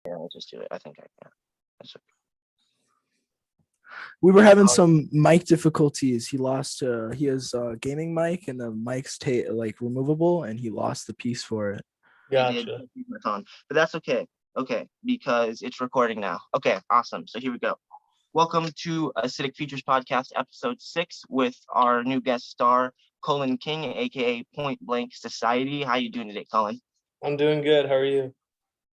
Yeah, I'll just do it. I think I can. That's okay. We were having some mic difficulties. He has a gaming mic and the mic's like removable, and he lost the piece for it. Gotcha. But that's okay. Okay, because it's recording now. Okay, awesome. So here we go. Welcome to Acidic Features Podcast, Episode 6, with our new guest star, Cullen King, aka Point Blank Society. How you doing today, Cullen? I'm doing good. How are you?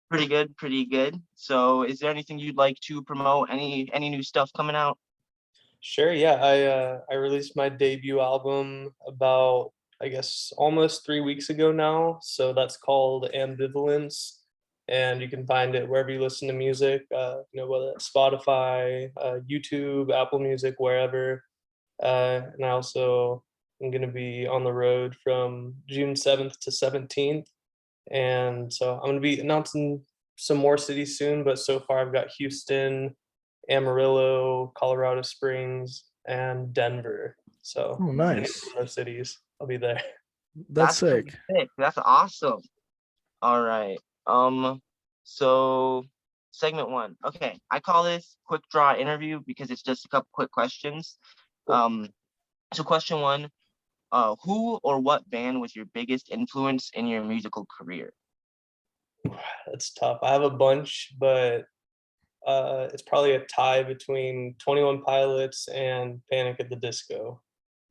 Pretty good, pretty good. So is there anything you'd like to promote? Any new stuff coming out? Sure. Yeah, I released my debut album about, I guess, almost 3 weeks ago now. So that's called Ambivalence, and you can find it wherever you listen to music. Whether it's Spotify, YouTube, Apple Music, wherever. And I also am going to be on the road from June 7th to 17th. And so I'm going to be announcing some more cities soon, but so far I've got Houston, Amarillo, Colorado Springs, and Denver. So nice. Those cities, I'll be there. That's sick. That's awesome. All right. So segment 1. Okay, I call this quick draw interview because it's just a couple quick questions. So question 1. Who or what band was your biggest influence in your musical career? That's tough. I have a bunch, but it's probably a tie between 21 Pilots and Panic at the Disco.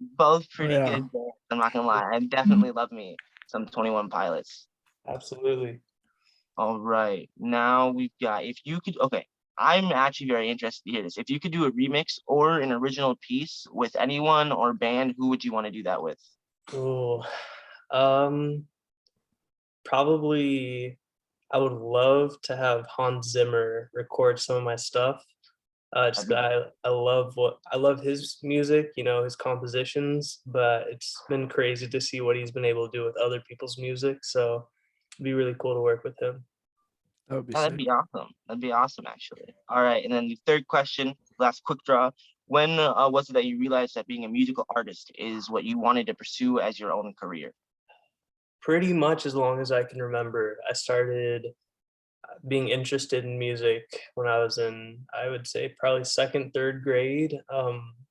Both pretty good bands, I'm not gonna lie. I definitely love me some 21 Pilots. Absolutely. All right. Now we've got, I'm actually very interested to hear this. If you could do a remix or an original piece with anyone or band, who would you want to do that with? Oh, probably I would love to have Hans Zimmer record some of my stuff. I love his music, his compositions, but it's been crazy to see what he's been able to do with other people's music. So it'd be really cool to work with him. That'd be awesome. That'd be awesome, actually. All right. And then the third question, last quick draw. When was it that you realized that being a musical artist is what you wanted to pursue as your own career? Pretty much as long as I can remember. I started being interested in music when I was in, I would say, probably 2nd, 3rd grade.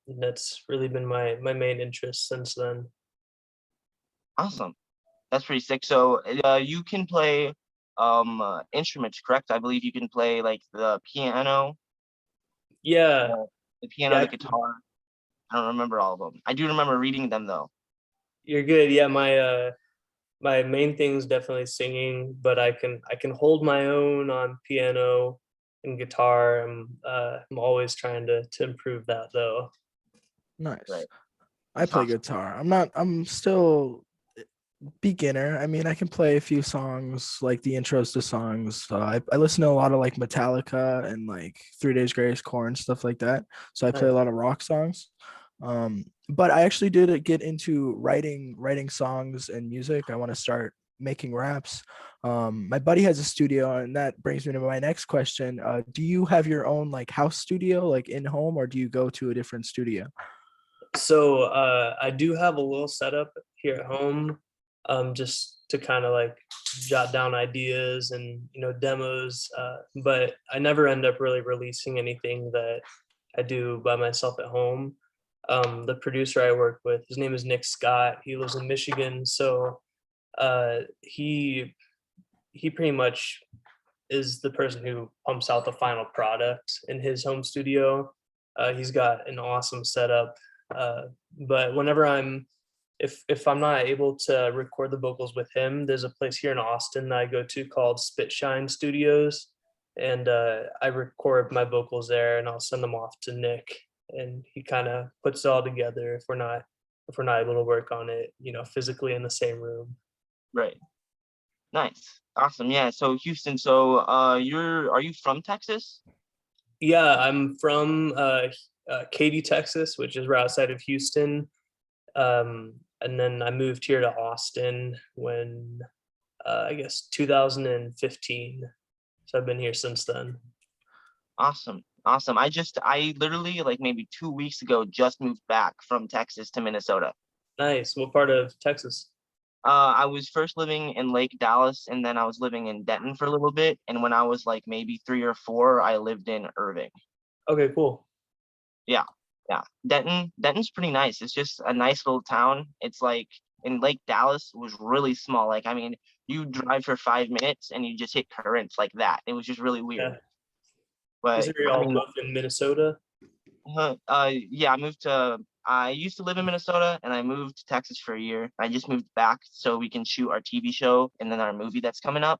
That's really been my main interest since then. Awesome. That's pretty sick. So you can play instruments, correct? I believe you can play like the piano. Yeah. The piano, the guitar. I don't remember all of them. I do remember reading them though. You're good. Yeah, my main thing is definitely singing, but I can hold my own on piano and guitar. I'm always trying to improve that though. Nice. Right. I play guitar. I'm still beginner. I mean, I can play a few songs, like the intros to songs. I listen to a lot of like Metallica and like 3 Days Grace, Korn, stuff like that. So I play a lot of rock songs. But I actually did get into writing songs and music. I want to start making raps. My buddy has a studio, and that brings me to my next question. Do you have your own like house studio, like in home, or do you go to a different studio? So I do have a little setup here at home, just to kind of like jot down ideas and demos. But I never end up really releasing anything that I do by myself at home. The producer I work with, his name is Nick Scott. He lives in Michigan, so he pretty much is the person who pumps out the final product in his home studio. He's got an awesome setup, but whenever if I'm not able to record the vocals with him, there's a place here in Austin that I go to called Spitshine Studios, and I record my vocals there, and I'll send them off to Nick, and he kind of puts it all together if we're not able to work on it, physically in the same room. Right. Nice. Awesome. Yeah. So Houston. So are you from Texas? Yeah, I'm from Katy, Texas, which is right outside of Houston. And then I moved here to Austin when I guess 2015. So I've been here since then. Awesome. I literally like maybe 2 weeks ago just moved back from Texas to Minnesota. Nice. What part of Texas? I was first living in Lake Dallas, and then I was living in Denton for a little bit. And when I was like maybe 3 or 4, I lived in Irving. Okay, cool. Yeah, yeah. Denton's pretty nice. It's just a nice little town. It's like in Lake Dallas was really small. Like, I mean, you drive for 5 minutes and you just hit currents like that. It was just really weird. Yeah. Is But it I all mean, both in Minnesota? yeah, I used to live in Minnesota and I moved to Texas for a year. I just moved back so we can shoot our TV show and then our movie that's coming up.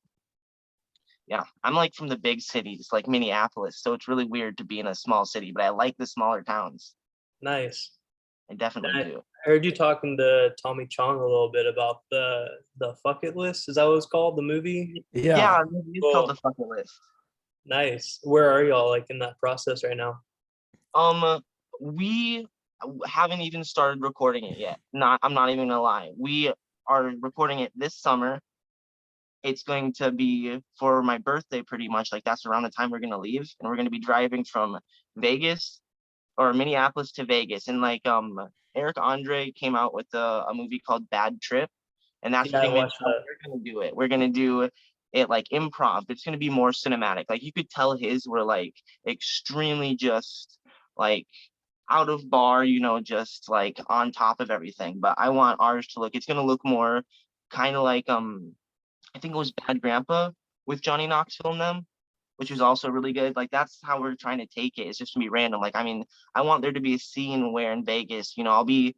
Yeah, I'm like from the big cities, like Minneapolis. So it's really weird to be in a small city, but I like the smaller towns. Nice. I definitely I do. heard you talking to Tommy Chong a little bit about the Fucket List. Is that what it's called? The movie? Yeah. It's called Cool. the Fucking List. Nice. Where are y'all like in that process right now? We haven't even started recording it yet. I'm not even gonna lie. We are recording it this summer. It's going to be for my birthday pretty much. Like that's around the time we're gonna leave, and we're gonna be driving from Vegas or Minneapolis to Vegas. And like Eric Andre came out with a movie called Bad Trip, and that's Yeah, I pretty much watched how that. we're gonna do it. We're gonna do it like improv. It's gonna be more cinematic. Like you could tell his were like extremely just like out of bar, just like on top of everything. But I want ours to look. It's gonna look more kind of like I think it was Bad Grandpa with Johnny Knoxville in them, which was also really good. Like that's how we're trying to take it. It's just gonna be random. Like I mean, I want there to be a scene where in Vegas, I'll be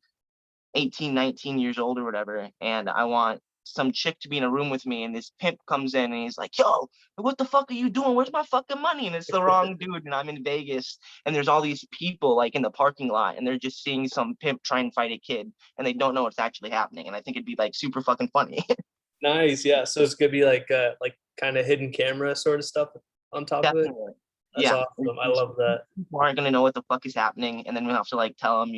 18, 19 years old or whatever, and I want some chick to be in a room with me, and this pimp comes in and he's like, yo, what the fuck are you doing? Where's my fucking money? And it's the wrong dude, and I'm in Vegas, and there's all these people like in the parking lot, and they're just seeing some pimp try and fight a kid, and they don't know what's actually happening. And I think it'd be like super fucking funny. Nice. Yeah. So it's gonna be like kind of hidden camera sort of stuff on top of it. Definitely. That's Yeah. awesome. I love that. People aren't gonna know what the fuck is happening, and then we'll have to like tell them,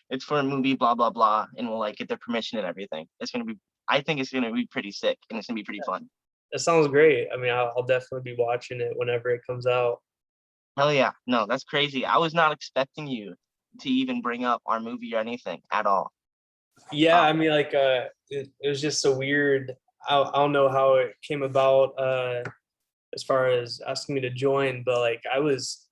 it's for a movie, blah blah blah, and we'll like get their permission and everything. I think it's gonna be pretty sick, and it's gonna be pretty fun. That sounds great. I mean, I'll definitely be watching it whenever it comes out. Hell yeah. No, that's crazy. I was not expecting you to even bring up our movie or anything at all. Yeah, I mean, like, it was just so weird. I don't know how it came about, as far as asking me to join, but like, I was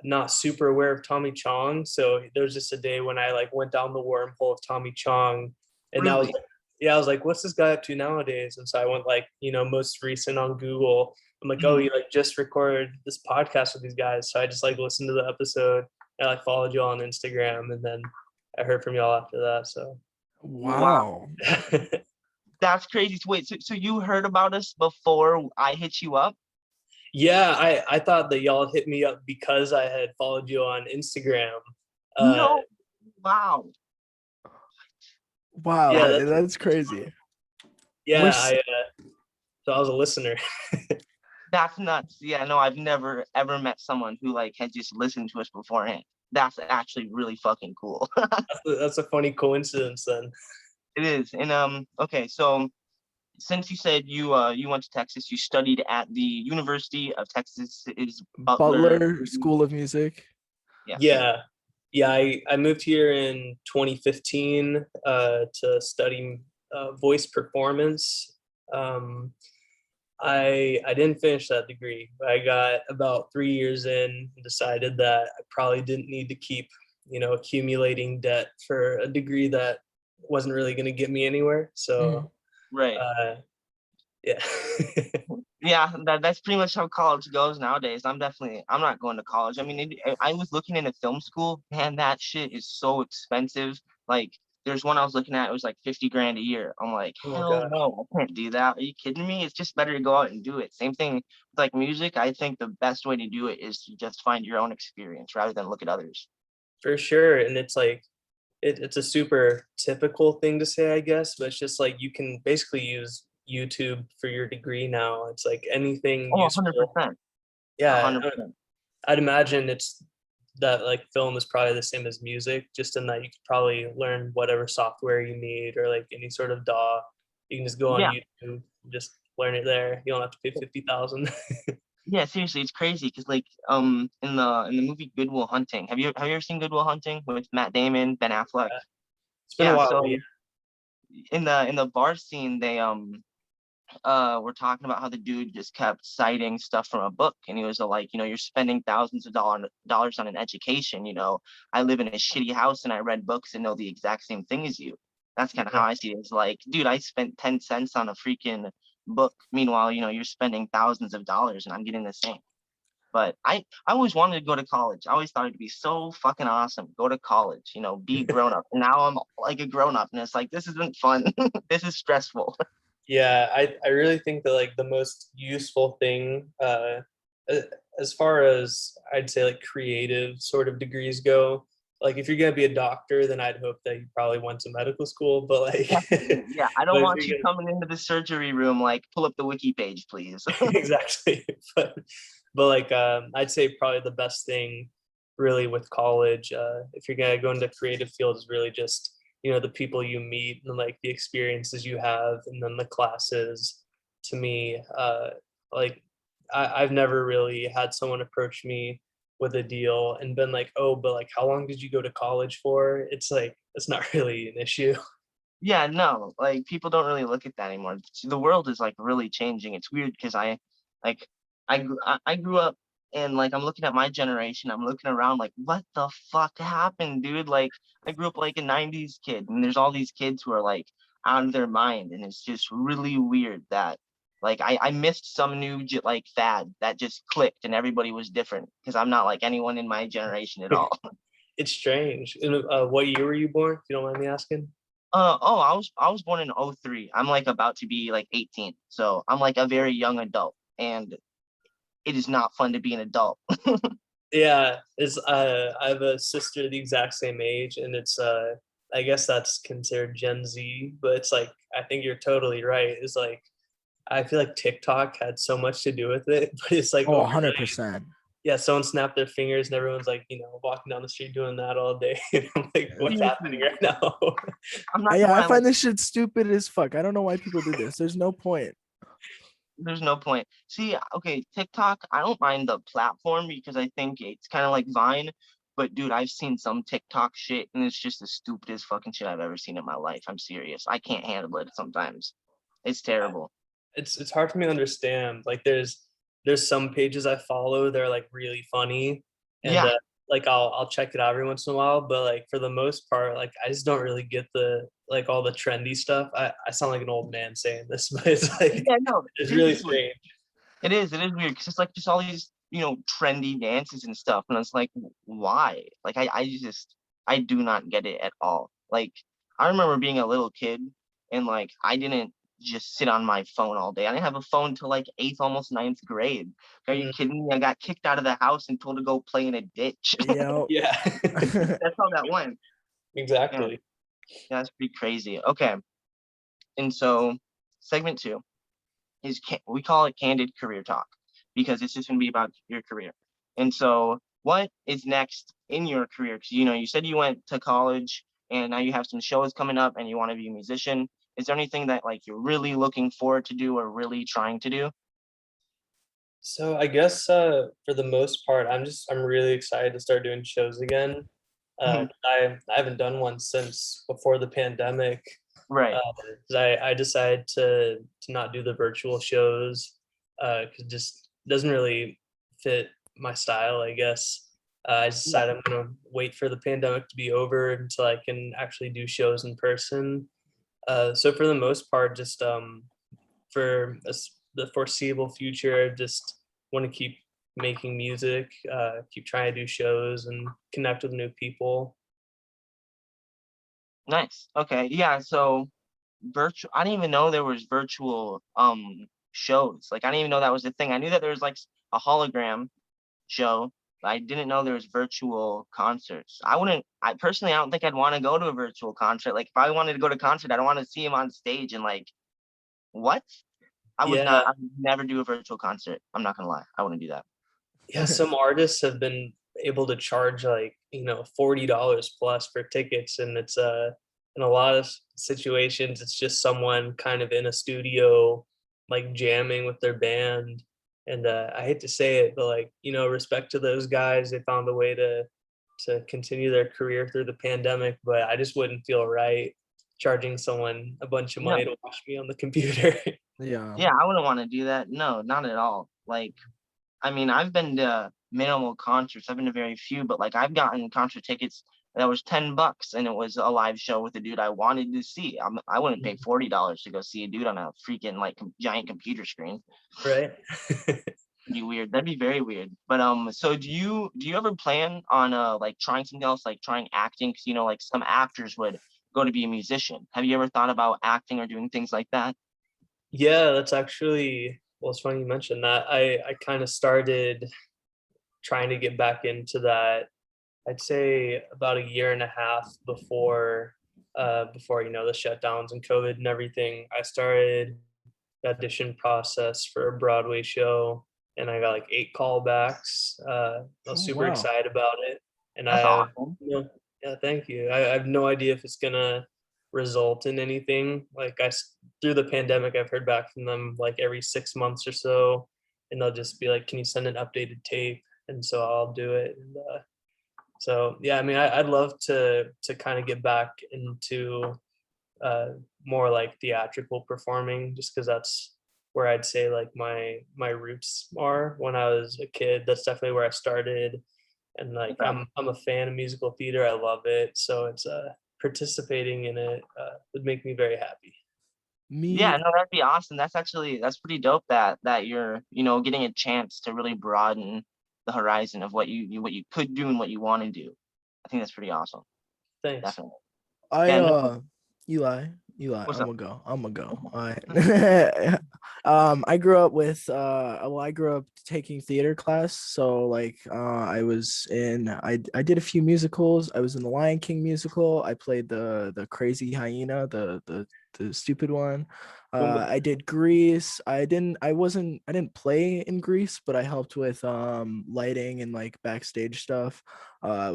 not super aware of Tommy Chong. So there was just a day when I like went down the wormhole of Tommy Chong, and that was Really? like, yeah, I was like, what's this guy up to nowadays? And so I went like, most recent on Google. I'm like, oh, Mhm. he like just recorded this podcast with these guys. So I just like listened to the episode. I like followed you on Instagram, and then I heard from y'all after that. So Wow. That's crazy. Wait, so you heard about us before I hit you up? yeah, I thought that y'all hit me up because I had followed you on Instagram. Uh, No. Wow. Wow, yeah, that's crazy. yeah. Wish So I was a listener. That's nuts. Yeah, no, I've never ever met someone who like had just listened to us beforehand. That's actually really fucking cool. That's a funny coincidence then. It is. And okay, so since you said you went to Texas, you studied at the University of Texas is Butler. Butler School of Music. Yes. Yeah. Yeah, I moved here in 2015 to study voice performance. I didn't finish that degree. I got about 3 years in and decided that I probably didn't need to keep, accumulating debt for a degree that wasn't really going to get me anywhere. So, Right. yeah. Yeah, that's pretty much how college goes nowadays. I'm not going to college. I mean, I was looking into film school, man, that shit is so expensive. Like, there's one I was looking at, it was like 50 grand a year. I'm like, Oh my hell gosh. no, I can't do that. Are you kidding me? It's just better to go out and do it. Same thing with like music. I think the best way to do it is to just find your own experience rather than look at others. For sure. And it's like, it's a super typical thing to say, I guess, but it's just like you can basically use YouTube for your degree now. It's like anything Oh, useful. 100%. Yeah, 100%. I'd imagine it's that like film is probably the same as music, just in that you could probably learn whatever software you need or like any sort of DAW. You can just go on Yeah. YouTube, and just learn it there. You don't have to pay 50,000. Yeah, seriously, it's crazy because like in the movie Good Will Hunting, have you ever seen Good Will Hunting with Matt Damon, Ben Affleck? It's been a Yeah, while, so but yeah. in the bar scene, they we're talking about how the dude just kept citing stuff from a book, and he was like, you're spending thousands of dollars on an education. I live in a shitty house and I read books and know the exact same thing as you. That's kind of how I see it. It's like, dude, I spent 10 cents on a freaking book. Meanwhile, you're spending thousands of dollars and I'm getting the same. But I always wanted to go to college. I always thought it'd be so fucking awesome. Go to college, be grown up. And now I'm like a grown up and it's like, this isn't fun. This is stressful. Yeah, I really think that like the most useful thing, as far as I'd say like creative sort of degrees go, like if you're gonna be a doctor, then I'd hope that you probably went to medical school. But like, Yeah, I don't but if want you you're coming into the surgery room like, pull up the wiki page, please. exactly. But like I'd say probably the best thing really with college, if you're gonna go into creative fields, is really just the people you meet and like the experiences you have, and then the classes. To me, like I've never really had someone approach me with a deal and been like, oh, but like how long did you go to college for? It's like it's not really an issue. Yeah, no, like people don't really look at that anymore. The world is like really changing. It's weird because like I grew up and like I'm looking at my generation. I'm looking around like, what the fuck happened, dude? Like I grew up like a '90s kid, and there's all these kids who are like out of their mind, and it's just really weird that like I missed some new like fad that just clicked and everybody was different because I'm not like anyone in my generation at all. It's strange. And, what year were you born, if you don't mind me asking? Oh, I was born in '03. I'm like about to be like 18. So I'm like a very young adult, and it is not fun to be an adult. Yeah, is I have a sister the exact same age, and it's I guess that's considered Gen Z, but it's like I think you're totally right. It's like I feel like TikTok had so much to do with it, but it's like Oh, overnight, 100%. yeah, someone snapped their fingers and everyone's like, walking down the street doing that all day. And I'm like, what's happening Seriously, right now? I'm not Yeah, gonna I lie, like find this shit stupid as fuck. I don't know why people do this. There's no point. there's no point. See, okay, TikTok, I don't mind the platform because I think it's kind of like Vine, but dude, I've seen some TikTok shit and it's just the stupidest fucking shit I've ever seen in my life. I'm serious. I can't handle it sometimes. It's terrible. It's hard for me to understand. Like there's some pages I follow, they're like really funny, and Yeah. like I'll check it out every once in a while, but like for the most part, like I just don't really get the like all the trendy stuff. I sound like an old man saying this, but it's like Yeah, no, it's really seriously. strange. It is weird because it's like just all these, trendy dances and stuff. And it's like, why? Like I do not get it at all. Like I remember being a little kid and like I didn't just sit on my phone all day. I didn't have a phone till like eighth, almost ninth grade. Are you Mhm. kidding me? I got kicked out of the house and told to go play in a ditch. Yo. Yeah, That's how that went. Yeah, exactly. that's pretty crazy. Okay. And so segment two is we call it candid career talk because it's just going to be about your career. And so, what is next in your career? Because you said you went to college and now you have some shows coming up and you want to be a musician. Is there anything that like you're really looking forward to do or really trying to do? So I guess for the most part, I'm really excited to start doing shows again. Mhm. I haven't done one since before the pandemic. Right. 'Cause I decided to not do the virtual shows because it just doesn't really fit my style, I guess. I just Yeah. decided I'm gonna wait for the pandemic to be over until I can actually do shows in person. So for the most part, just for the foreseeable future, I just want to keep making music, keep trying to do shows and connect with new people. Nice. Okay. Yeah. So virtual. I didn't even know there was virtual shows. Like I didn't even know that was a thing. I knew that there was like a hologram show. But I didn't know there was virtual concerts. I personally, I don't think I'd want to go to a virtual concert. Like if I wanted to go to a concert, I don't want to see him on stage and like, what? Yeah, I would never do a virtual concert. I'm not gonna lie. I wouldn't do that. yeah, some artists have been able to charge like, $40 plus for tickets, and it's in a lot of situations it's just someone kind of in a studio like jamming with their band. And I hate to say it, but like, respect to those guys, they found a way to continue their career through the pandemic, but I just wouldn't feel right charging someone a bunch of No. money to watch me on the computer. Yeah. Yeah, I wouldn't want to do that. No, not at all. Like, I mean, I've been to minimal concerts. I've been to very few, but like I've gotten concert tickets that was $10 and it was a live show with a dude I wanted to see. I wouldn't pay $40 to go see a dude on a freaking like giant computer screen. Right. It'd be weird. That'd be very weird. But so do you ever plan on like trying something else, like trying acting? Because you know, like some actors would go to be a musician. Have you ever thought about acting or doing things like that? Yeah, that's actually, well, it's funny you mentioned that. I kind of started trying to get back into that, I'd say about a year and a half before the shutdowns and COVID and everything. I started the audition process for a Broadway show, and I got like 8 callbacks. I was Oh, super wow. excited about it, and That's awesome. yeah, thank you. I have no idea if it's gonna result in anything. Like through the pandemic, I've heard back from them like every 6 months or so, and they'll just be like, "Can you send an updated tape?" And so I'll do it. And so yeah, I mean, I'd love to kind of get back into uh, more like theatrical performing, just because that's where I'd say like my roots are. When I was a kid, that's definitely where I started, and like Okay. I'm a fan of musical theater. I love it, so it's participating in it would make me very happy. Yeah, Me, no, that'd be awesome. That's pretty dope that you're, getting a chance to really broaden the horizon of what you could do and what you want to do. I think that's pretty awesome. Thanks. Definitely. I Yeah, no, Eli, what's I'm up? gonna go. I'm gonna go. All right. I grew up with I grew up taking theater class. So like I did a few musicals. I was in the Lion King musical. I played the crazy hyena, the stupid one. I did Grease. I didn't play in Grease, but I helped with lighting and like backstage stuff,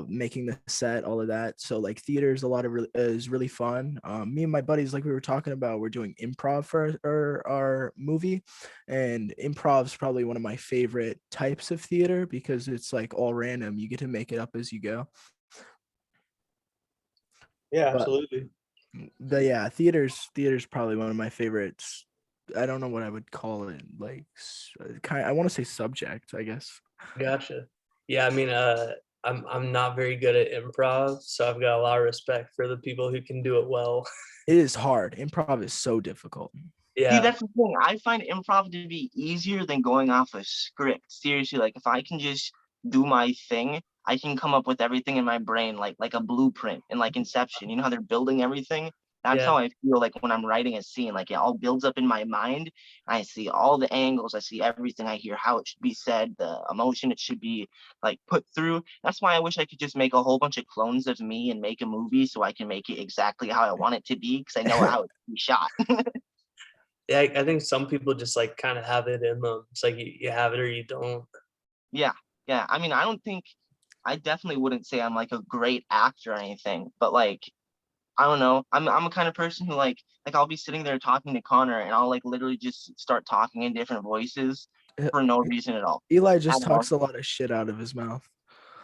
making the set, all of that. So like theater is is really fun. Me and my buddies, like we were talking about, we're doing improv for our movie, and improv is probably one of my favorite types of theater because it's like all random. You get to make it up as you go. Yeah, But absolutely. yeah, theater's probably one of my favorites. I don't know what I would call it. Like I want to say subject, I guess. Gotcha. Yeah, I mean, I'm not very good at improv, so I've got a lot of respect for the people who can do it well. It is hard. Improv is so difficult. See, Yeah, that's the thing. I find improv to be easier than going off a script. Seriously, like if I can just do my thing, I can come up with everything in my brain like a blueprint and like Inception. You know how they're building everything? That's yeah, how I feel like when I'm writing a scene. Like it all builds up in my mind. I see all the angles, I see everything, I hear how it should be said, the emotion it should be like put through. That's why I wish I could just make a whole bunch of clones of me and make a movie so I can make it exactly how I want it to be because I know how it should be shot. yeah. I think some people just like kind of have it in them. It's like you have it or you don't. Yeah, yeah. I mean, I definitely wouldn't say I'm like a great actor or anything, but like, I don't know. I'm a kind of person who like I'll be sitting there talking to Connor and I'll like literally just start talking in different voices for no reason at all. Eli At just all. talks a lot of shit out of his mouth.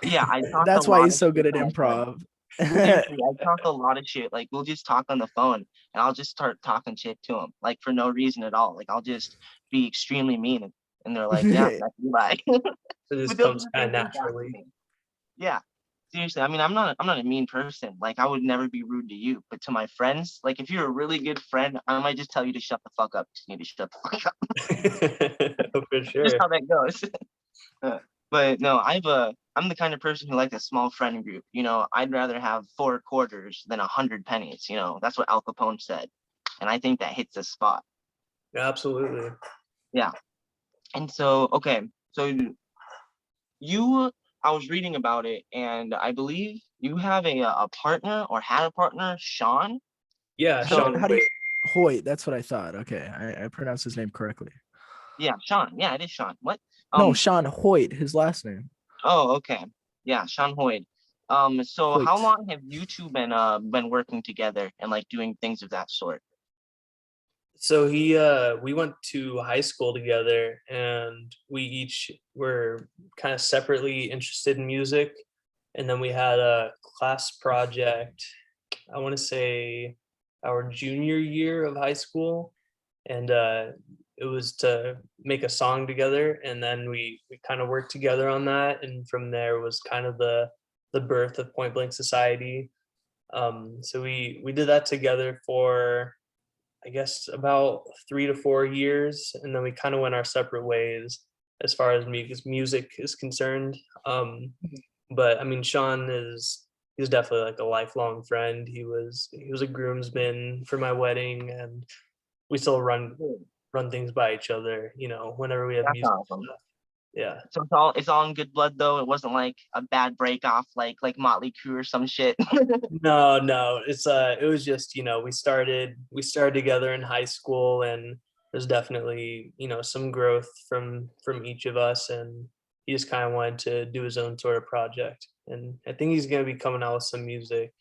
Yeah, I talk a That's why lot he's of so shit good at to my friends. improv. Seriously, I talk a lot of shit. Like we'll just talk on the phone and I'll just start talking shit to them, like for no reason at all. Like I'll just be extremely mean and they're like, yeah, that's Eli. It But just they'll do comes the kind same of thing back to naturally. me. Yeah. Seriously, I mean, I'm not a mean person. Like, I would never be rude to you, but to my friends, like, if you're a really good friend, I might just tell you to shut the fuck up. You need to shut the fuck up. For Just sure. how that goes. But no, I'm the kind of person who likes a small friend group. I'd rather have 4 quarters than 100 pennies. That's what Al Capone said, and I think that hits the spot. Absolutely. Yeah. And so, okay, so you I was reading about it, and I believe you have a partner or had a partner, Sean. Yeah, How do Sean So how do you Wade. Hoyt? That's what I thought. Okay, I pronounced his name correctly. yeah, Sean. Yeah, it is Sean. What? No, Um. Sean Hoyt, his last name. Oh, okay. Yeah, Sean Hoyd. So how Hoyt. long have you two been working together and like doing things of that sort? So we went to high school together, and we each were kind of separately interested in music, and then we had a class project. I want to say our junior year of high school, and it was to make a song together, and then we kind of worked together on that, and from there was kind of the birth of Point Blank Society. So we did that together for, I guess, about 3 to 4 years, and then we kind of went our separate ways as far as music is concerned. But I mean, Sean he's definitely like a lifelong friend. He was a groomsman for my wedding, and we still run things by each other, whenever we have That's music awesome. stuff. Yeah. So it's all in good blood though. It wasn't like a bad break off like Motley Crue or some shit. No, it was just, we started together in high school, and there's definitely, some growth from each of us, and he just kind of wanted to do his own sort of project. And I think he's going to be coming out with some music,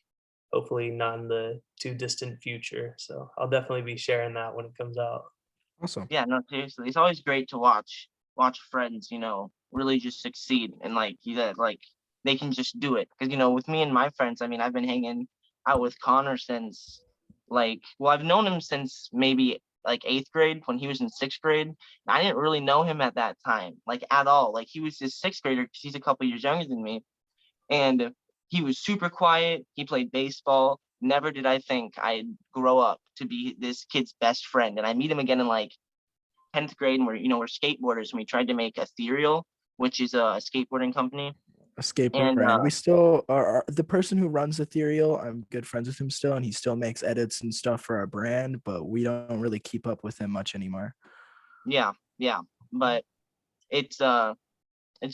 hopefully not in the too distant future. So I'll definitely be sharing that when it comes out. Awesome. Yeah, no, seriously. It's always great to watch friends, really just succeed and like like they can just do it. Because with me and my friends, I mean, I've been hanging out with Connor since I've known him since maybe like 8th grade when he was in 6th grade. And I didn't really know him at that time, like at all. Like he was just 6th grader because he's a couple years younger than me. And he was super quiet. He played baseball. Never did I think I'd grow up to be this kid's best friend. And I meet him again in like 10th grade, and we're skateboarders, and we tried to make Ethereal, which is a skateboarding company. A skateboard And brand. We still are the person who runs Ethereal. I'm good friends with him still, and he still makes edits and stuff for our brand, but we don't really keep up with him much anymore. yeah, but it's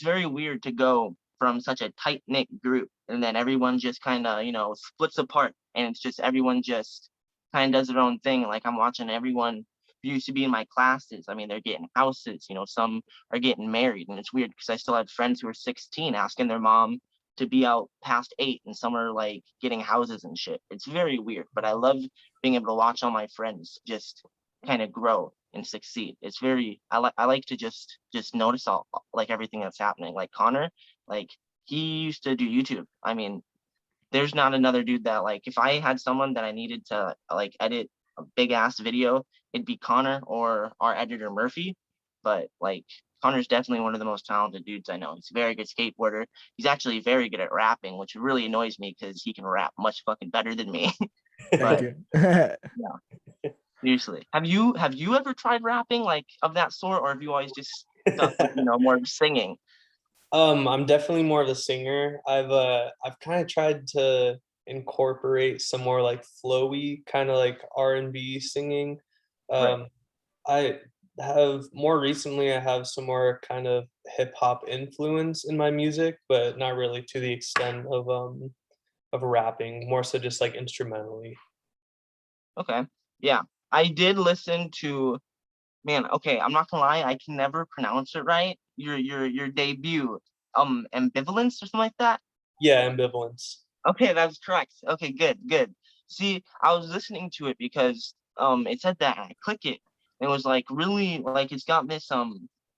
very weird to go from such a tight knit group, and then everyone just kind of splits apart, and it's just everyone just kind of does their own thing. Like I'm watching everyone who used to be in my classes. I mean, they're getting houses. Some are getting married, and it's weird because I still had friends who are 16 asking their mom to be out past 8, and some are like getting houses and shit. It's very weird, but I love being able to watch all my friends just kind of grow and succeed. It's very I like to just notice all like everything that's happening. Like Connor, like he used to do YouTube. I mean, there's not another dude that like if I had someone that I needed to like edit a big ass video, it'd be Connor or our editor Murphy. But like Connor's definitely one of the most talented dudes I know. He's a very good skateboarder. He's actually very good at rapping, which really annoys me because he can rap much fucking better than me. Thank But you. seriously, have you ever tried rapping like of that sort, or have you always just stuck with more of singing? I'm definitely more of a singer. I've kind of tried to incorporate some more like flowy kind of like R&B singing. Right. Um, I I have some more kind of hip hop influence in my music, but not really to the extent of rapping, more so just like instrumentally. Okay. Yeah. I did listen to, man, okay, I'm not gonna lie, I can never pronounce it right. Your debut, Ambivalence or something like that. Yeah, ambivalence. Okay, that's correct. Okay, good, good. See, I was listening to it because it said that, and I click it, and it was like really like it's got this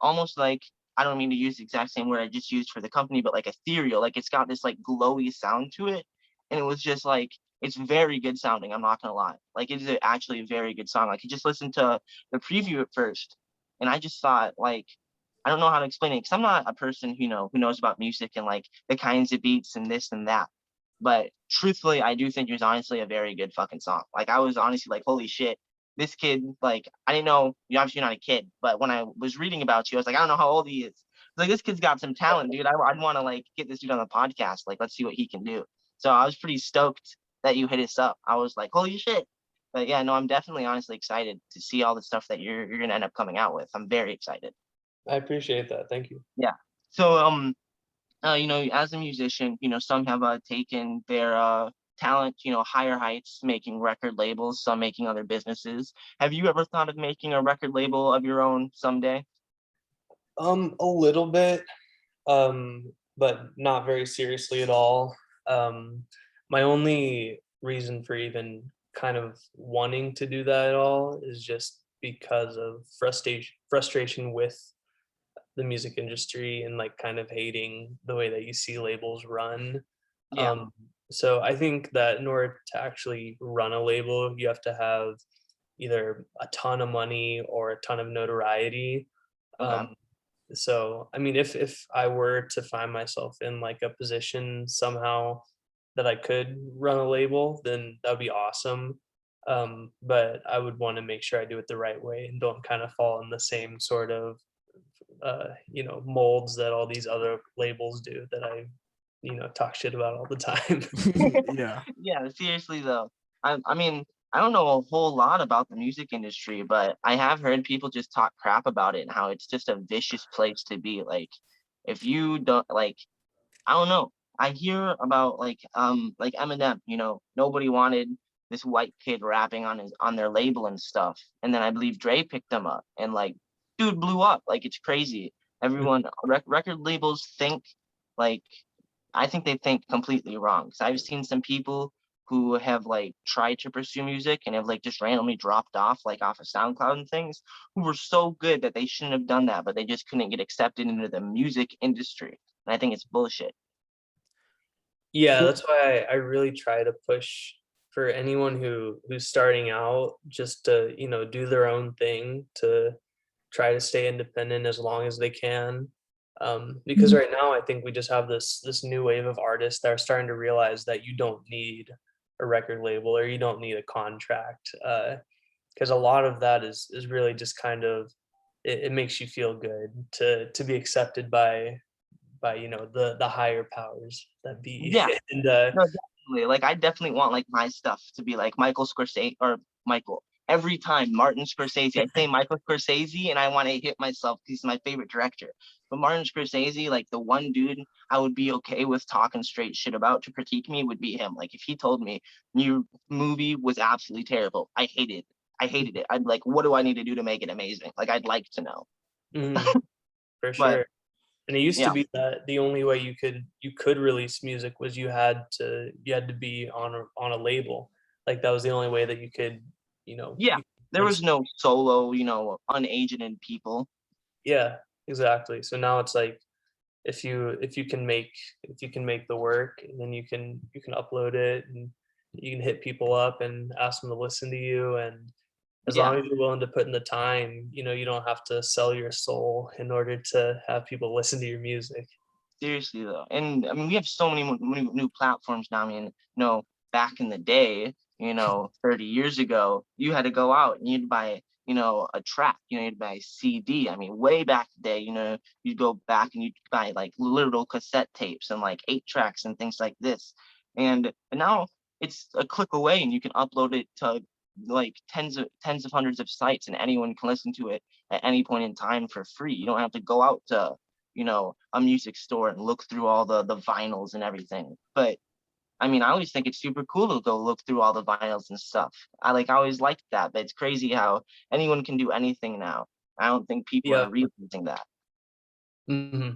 almost like, I don't mean to use the exact same word I just used for the company, but like ethereal, like it's got this like glowy sound to it, and it was just like it's very good sounding. I'm not gonna lie, like it is actually a very good song. Like you just listened to the preview at first, and I just thought like I don't know how to explain it because I'm not a person who knows about music and like the kinds of beats and this and that. But truthfully, I do think it was honestly a very good fucking song. Like I was honestly like, holy shit, this kid, like I didn't know you're obviously not a kid, but when I was reading about you, I was like, I don't know how old he is. Like this kid's got some talent, dude. I'd want to like get this dude on the podcast. Like, let's see what he can do. So I was pretty stoked that you hit us up. I was like, holy shit. But yeah, no, I'm definitely honestly excited to see all the stuff that you're gonna end up coming out with. I'm very excited. I appreciate that. Thank you. Yeah. So as a musician, some have taken their talent, higher heights, making record labels, some making other businesses. Have you ever thought of making a record label of your own someday? A little bit, but not very seriously at all. My only reason for even kind of wanting to do that at all is just because of frustration with the music industry and like kind of hating the way that you see labels run. Yeah. Um, So I think that in order to actually run a label, you have to have either a ton of money or a ton of notoriety. Okay. Um, so I mean, if I were to find myself in like a position somehow that I could run a label, then that'd be awesome. But I would want to make sure I do it the right way and don't kind of fall in the same sort of molds that all these other labels do that I talk shit about all the time. Yeah. Yeah, seriously though. I mean, I don't know a whole lot about the music industry, but I have heard people just talk crap about it and how it's just a vicious place to be. Like, if you don't like, I don't know. I hear about like Eminem, nobody wanted this white kid rapping on their label and stuff. And then I believe Dre picked him up and like dude blew up. Like it's crazy. Everyone record labels think like I think they think completely wrong. Because I've seen some people who have like tried to pursue music and have like just randomly dropped off like off of SoundCloud and things who were so good that they shouldn't have done that, but they just couldn't get accepted into the music industry. And I think it's bullshit. Yeah, that's why I really try to push for anyone who's starting out just to, do their own thing, to try to stay independent as long as they can. Because right now I think we just have this new wave of artists that are starting to realize that you don't need a record label or you don't need a contract. Because a lot of that is really just kind of it makes you feel good to be accepted by the higher powers that be. Yeah, And no, definitely. Like I definitely want like my stuff to be like Michael Scorsese or Michael. Every time Martin Scorsese, I say Michael Scorsese and I want to hit myself because he's my favorite director. But Martin Scorsese, like the one dude I would be okay with talking straight shit about to critique me would be him. Like if he told me your movie was absolutely terrible, I hated it. I'd like, what do I need to do to make it amazing? Like I'd like to know. Mhm, for But sure. And it used to yeah, be that the only way you could release music was you had to be on a label. Like that was the only way that you could, yeah. you There could. was no solo, unagented people. Yeah, exactly. So now it's like if you can make the work, and then you can upload it, and you can hit people up and ask them to listen to you, and as Yeah. long as you're willing to put in the time, you don't have to sell your soul in order to have people listen to your music. Seriously though, and I mean, we have so many new platforms now. I mean, back in the day, 30 years ago, you had to go out and you'd buy, a track, you'd buy a CD. I mean, way back the day, you'd go back and you'd buy like literal cassette tapes and like 8 tracks and things like this. And now it's a click away and you can upload it to like tens of hundreds of sites and anyone can listen to it at any point in time for free. You don't have to go out to a music store and look through all the vinyls and everything. But I mean, I always think it's super cool to go look through all the vinyls and stuff. I always liked that, but it's crazy how anyone can do anything now. I don't think people Yeah. are realizing that. Hmm.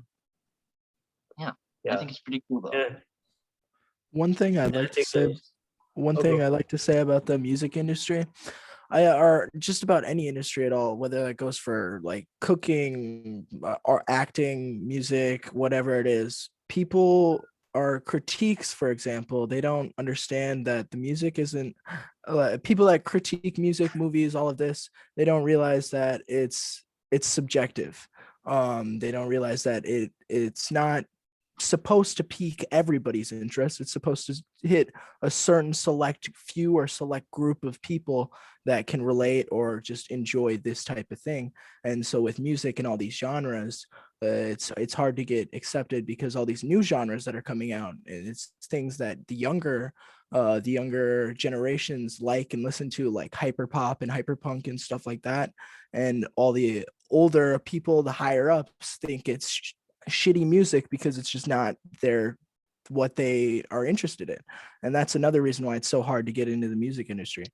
Yeah, I Yeah. think it's pretty cool though. Yeah. One thing I'd Yeah, I like to think say, those. one Oh, thing go. I like to say about the music industry, or just about any industry at all, whether that goes for like cooking or acting, music, whatever it is, people are critiques, for example, they don't understand that the music isn't people that critique music, movies, all of this, they don't realize that it's subjective. They don't realize that it's not supposed to pique everybody's interest. It's supposed to hit a certain select few or select group of people that can relate or just enjoy this type of thing. And so with music and all these genres, it's hard to get accepted because all these new genres that are coming out, and it's things that the younger generations like and listen to, like hyperpop and hyperpunk and stuff like that. And all the older people, the higher ups, think it's shitty music because it's just not what they are interested in. And that's another reason why it's so hard to get into the music industry.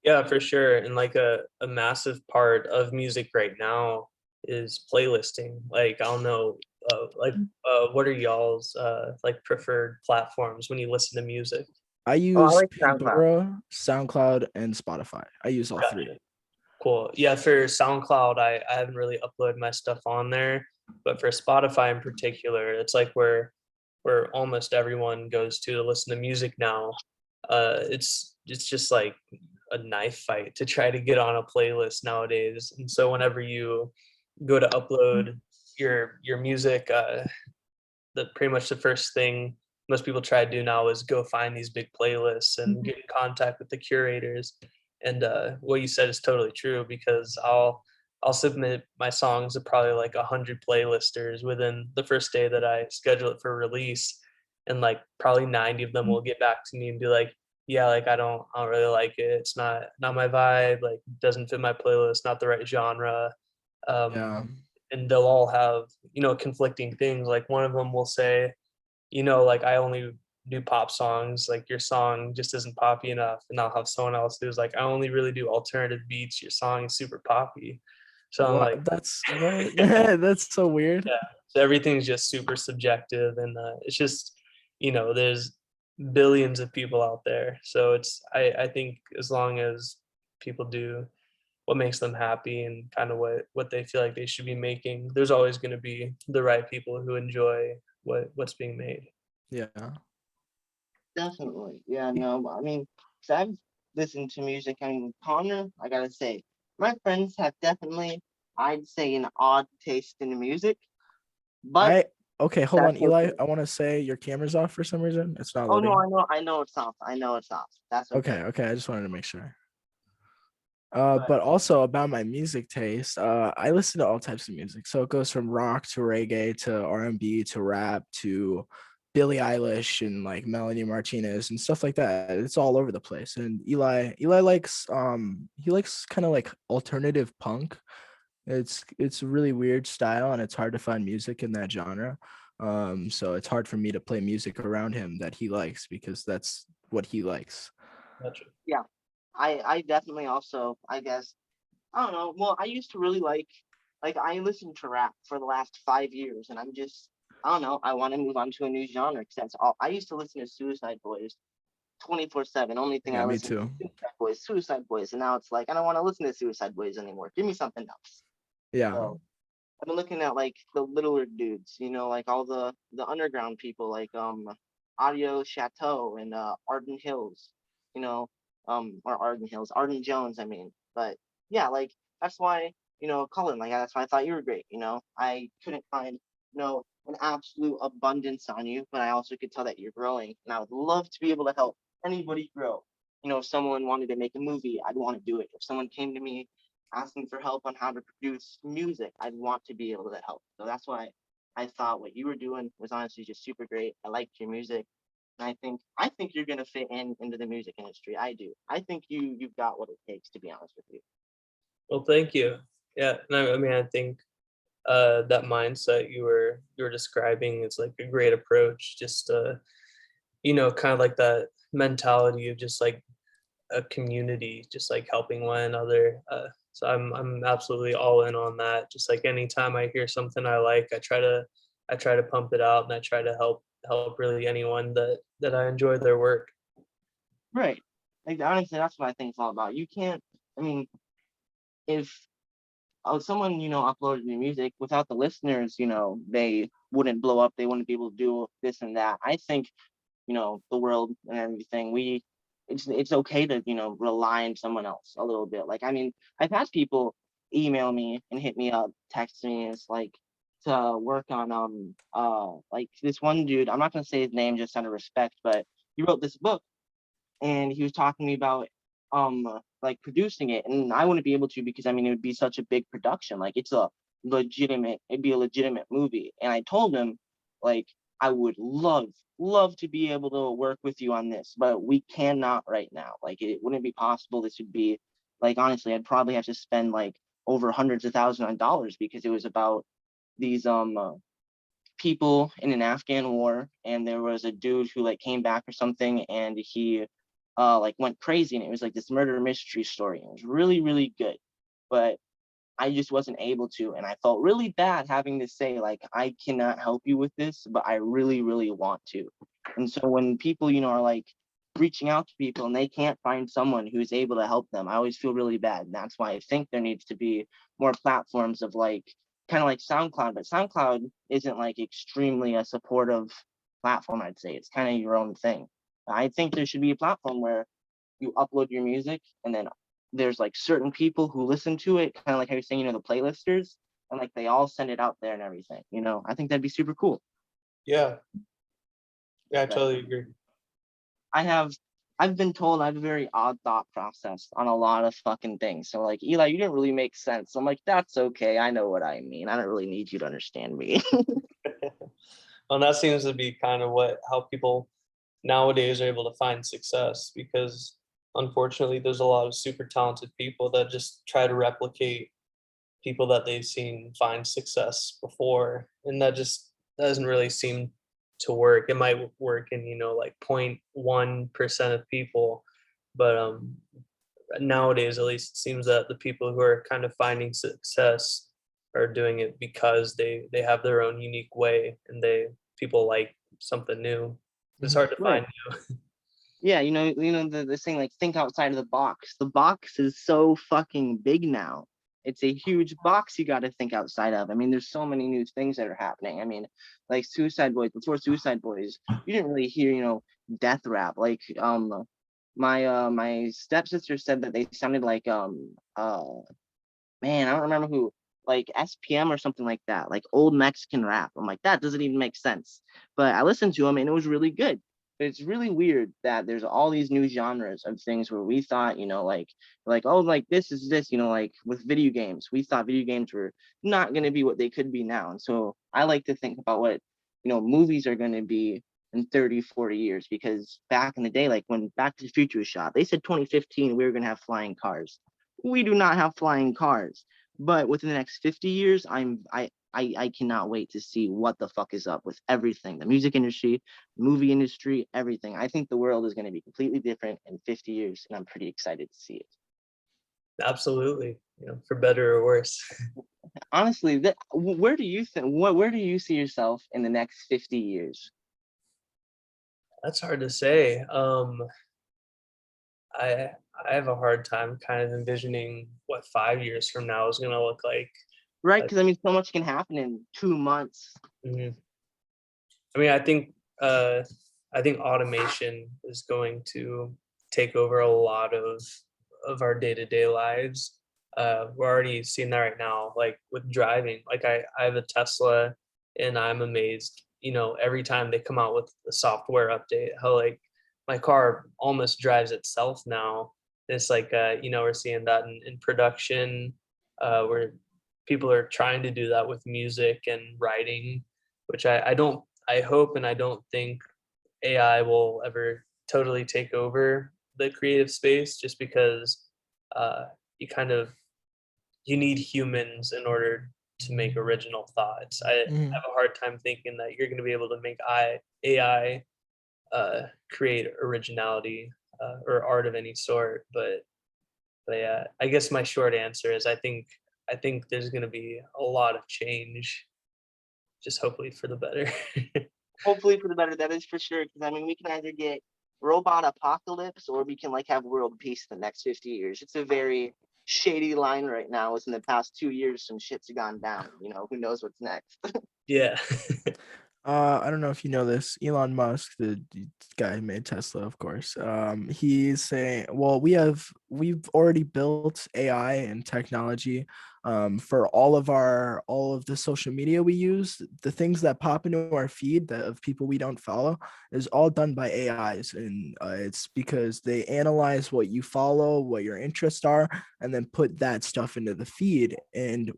Yeah, for sure. And like a massive part of music right now is playlisting. Like I don't know, what are y'all's like preferred platforms when you listen to music? I Oh, I use like SoundCloud. Pandora, SoundCloud, and Spotify. I use all three. Gotcha. Cool. Yeah, for SoundCloud, I haven't really uploaded my stuff on there, but for Spotify in particular, it's like where where almost everyone goes to listen to music now. It's just like a knife fight to try to get on a playlist nowadays. And so whenever you go to upload your music, the pretty much the first thing most people try to do now is go find these big playlists and get in contact with the curators. And what you said is totally true, because I'll submit my songs to probably like 100 playlisters within the first day that I schedule it for release, and like probably 90 of them will get back to me and be like, yeah, like I don't really like it. It's not my vibe. Like doesn't fit my playlist. Not the right genre. Um, Yeah. and they'll all have, conflicting things. Like one of them will say, like I only do pop songs, like your song just isn't poppy enough. And I'll have someone else who's like, I only really do alternative beats, your song is super poppy. So I'm like, What? That's what? That's so weird. yeah. So everything's just super subjective, and it's just, there's billions of people out there. So I think as long as people do what makes them happy and kind of what they feel like they should be making, there's always going to be the right people who enjoy what's being made. Yeah. Definitely. Yeah, no, I mean, 'cause I've listened to music. I mean, Connor, I gotta say, my friends have definitely, I'd say, an odd taste in music, but Okay, hold on, that's Eli. okay. I want to say your camera's off for some reason. It's not Oh no, loading. I know it's off. I know it's off. That's Okay, okay. okay. I just wanted to make sure. But But also about my music taste, I listen to all types of music. So it goes from rock to reggae to R&B to rap to Billie Eilish and like Melanie Martinez and stuff like that. It's all over the place. And Eli likes he likes kind of like alternative punk. It's a really weird style and it's hard to find music in that genre. So it's hard for me to play music around him that he likes because that's what he likes. Gotcha. yeah, I definitely also, I guess, I don't know. Well, I used to really like I listened to rap for the last 5 years, and I'm just, I don't know. I want to move on to a new genre because that's all. I used to listen to Suicide Boys 24/7. Only thing I Yeah, me listened to too. Suicide Boys, and now it's like I don't want to listen to Suicide Boys anymore. Give me something else. Yeah. So I've been looking at like the littler dudes, like all the underground people, like Audio Chateau and Arden Hills, you know, or Arden Hills, Arden Jones, I mean. But yeah, like that's why, Cullen, like that's why I thought you were great. I couldn't find, an absolute abundance on you, but I also could tell that you're growing, and I would love to be able to help anybody grow. If someone wanted to make a movie, I'd want to do it. If someone came to me asking for help on how to produce music, I'd want to be able to help. So that's why I thought what you were doing was honestly just super great. I liked your music. And I think you're gonna fit into the music industry. I do. I think you've got what it takes, to be honest with you. Well, thank you. Yeah, and I mean, I think that mindset you were describing is like a great approach. Just kind of like that mentality of just like a community, just like helping one another. So I'm absolutely all in on that. Just like anytime I hear something I like, I try to pump it out, and I try to help really anyone that I enjoy their work. Right. Like honestly, that's what I think it's all about. You can't. I mean, if someone uploaded new music without the listeners, they wouldn't blow up. They wouldn't be able to do this and that. I think the world and everything, it's okay to rely on someone else a little bit. Like, I mean, I've had people email me and hit me up, text me, and it's like to work on like this one dude, I'm not gonna say his name just out of respect, but he wrote this book and he was talking to me about like producing it, and I wouldn't be able to because I mean it would be such a big production. Like it'd be a legitimate movie. And I told him like I would love to be able to work with you on this, but we cannot right now. Like it wouldn't be possible. This would be like honestly, I'd probably have to spend like over hundreds of thousands of dollars because it was about these people in an Afghan war, and there was a dude who like came back or something, and he like went crazy, and it was like this murder mystery story. It was really really good, but I just wasn't able to, and I felt really bad having to say like I cannot help you with this, but I really really want to. And so when people are like reaching out to people and they can't find someone who's able to help them, I always feel really bad. And that's why I think there needs to be more platforms of like kind of like SoundCloud, but SoundCloud isn't like extremely a supportive platform, I'd say. It's kind of your own thing. I think there should be a platform where you upload your music and then there's like certain people who listen to it, kind of like how you're saying, the playlisters, and like they all send it out there and everything. I think that'd be super cool. Yeah, I But totally agree. I've been told I have a very odd thought process on a lot of fucking things. So like, Eli, you didn't really make sense. I'm like, that's okay. I know what I mean. I don't really need you to understand me. And that seems to be kind of how people nowadays are able to find success, because unfortunately there's a lot of super talented people that just try to replicate people that they've seen find success before, and that just doesn't really seem to work. It might work in like 0.1% of people, but nowadays at least it seems that the people who are kind of finding success are doing it because they have their own unique way, and people like something new. It's hard to Right. find new. Yeah, the saying like think outside of the box. The box is so fucking big now. It's a huge box you got to think outside of. I mean, there's so many new things that are happening. I mean, like Suicide Boys, before Suicide Boys, you didn't really hear, death rap. Like my stepsister said that they sounded like man, I don't remember who, like SPM or something like that, like old Mexican rap. I'm like, that doesn't even make sense. But I listened to them and it was really good. But it's really weird that there's all these new genres of things where we thought, like, oh, like this is this, like with video games, we thought video games were not going to be what they could be now. And so I like to think about what, movies are going to be in 30, 40 years, because back in the day, like when Back to the Future was shot, they said 2015 we were going to have flying cars. We do not have flying cars, but within the next 50 years, I cannot wait to see what the fuck is up with everything, the music industry, movie industry, everything. I think the world is going to be completely different in 50 years, and I'm pretty excited to see it. Absolutely, for better or worse. Honestly, where do you see yourself in the next 50 years? That's hard to say. I have a hard time kind of envisioning what 5 years from now is going to look like. Right, because I mean, so much can happen in 2 months. Mm-hmm. I mean, I think automation is going to take over a lot of our day-to-day lives. We're already seeing that right now, like with driving. Like I have a Tesla, and I'm amazed, every time they come out with a software update, how like my car almost drives itself now. It's like, we're seeing that in production, where people are trying to do that with music and writing, which I hope and I don't think AI will ever totally take over the creative space, just because you kind of you need humans in order to make original thoughts. I have a hard time thinking that you're going to be able to make AI create originality or art of any sort. But yeah, I guess my short answer is I think there's going to be a lot of change, just hopefully for the better. Hopefully for the better, that is for sure. Because I mean, we can either get robot apocalypse or we can like have world peace in the next 50 years. It's a very shady line right now. Within the past 2 years, some shit's gone down. Who knows what's next? Yeah. I don't know if you know this. Elon Musk, the guy who made Tesla, of course. He's saying, well, we've already built AI and technology for all of the social media we use. The things that pop into our feed of people we don't follow is all done by AIs, and it's because they analyze what you follow, what your interests are, and then put that stuff into the feed. And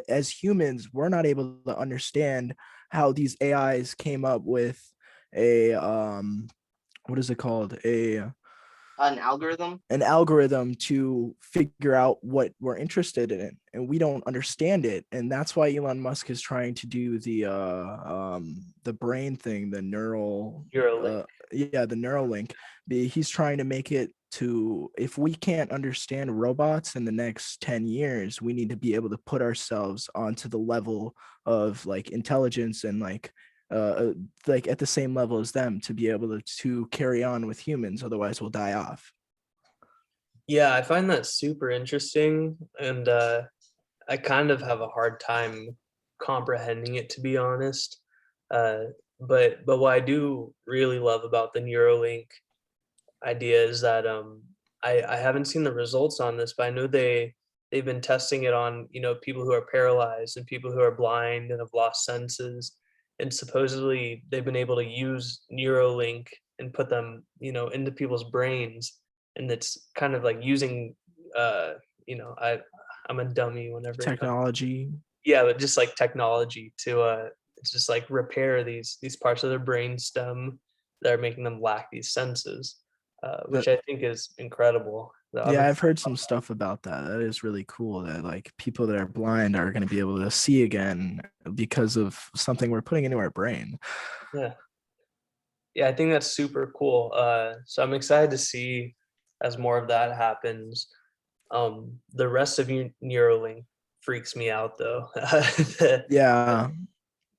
as humans, we're not able to understand how these AIs came up with a what is it called? An algorithm. An algorithm to figure out what we're interested in, and we don't understand it. And that's why Elon Musk is trying to do the brain thing, the neural the Neuralink. He's trying to make it to, if we can't understand robots in the next 10 years, we need to be able to put ourselves onto the level of like intelligence and like at the same level as them to be able to carry on with humans. Otherwise we'll die off. Yeah, I find that super interesting, and I kind of have a hard time comprehending it, to be honest. But what I do really love about the Neuralink idea is that I haven't seen the results on this, but I know they've been testing it on, people who are paralyzed and people who are blind and have lost senses. And supposedly they've been able to use Neuralink and put them, into people's brains. And it's kind of like using I'm a dummy whenever it comes. Technology. Yeah, but just like technology to it's just like repair these parts of their brain stem that are making them lack these senses, which I think is incredible. Yeah, I've heard some stuff about that. That is really cool that like people that are blind are going to be able to see again because of something we're putting into our brain. Yeah. Yeah, I think that's super cool. So I'm excited to see as more of that happens. The rest of Neuralink freaks me out though. Yeah.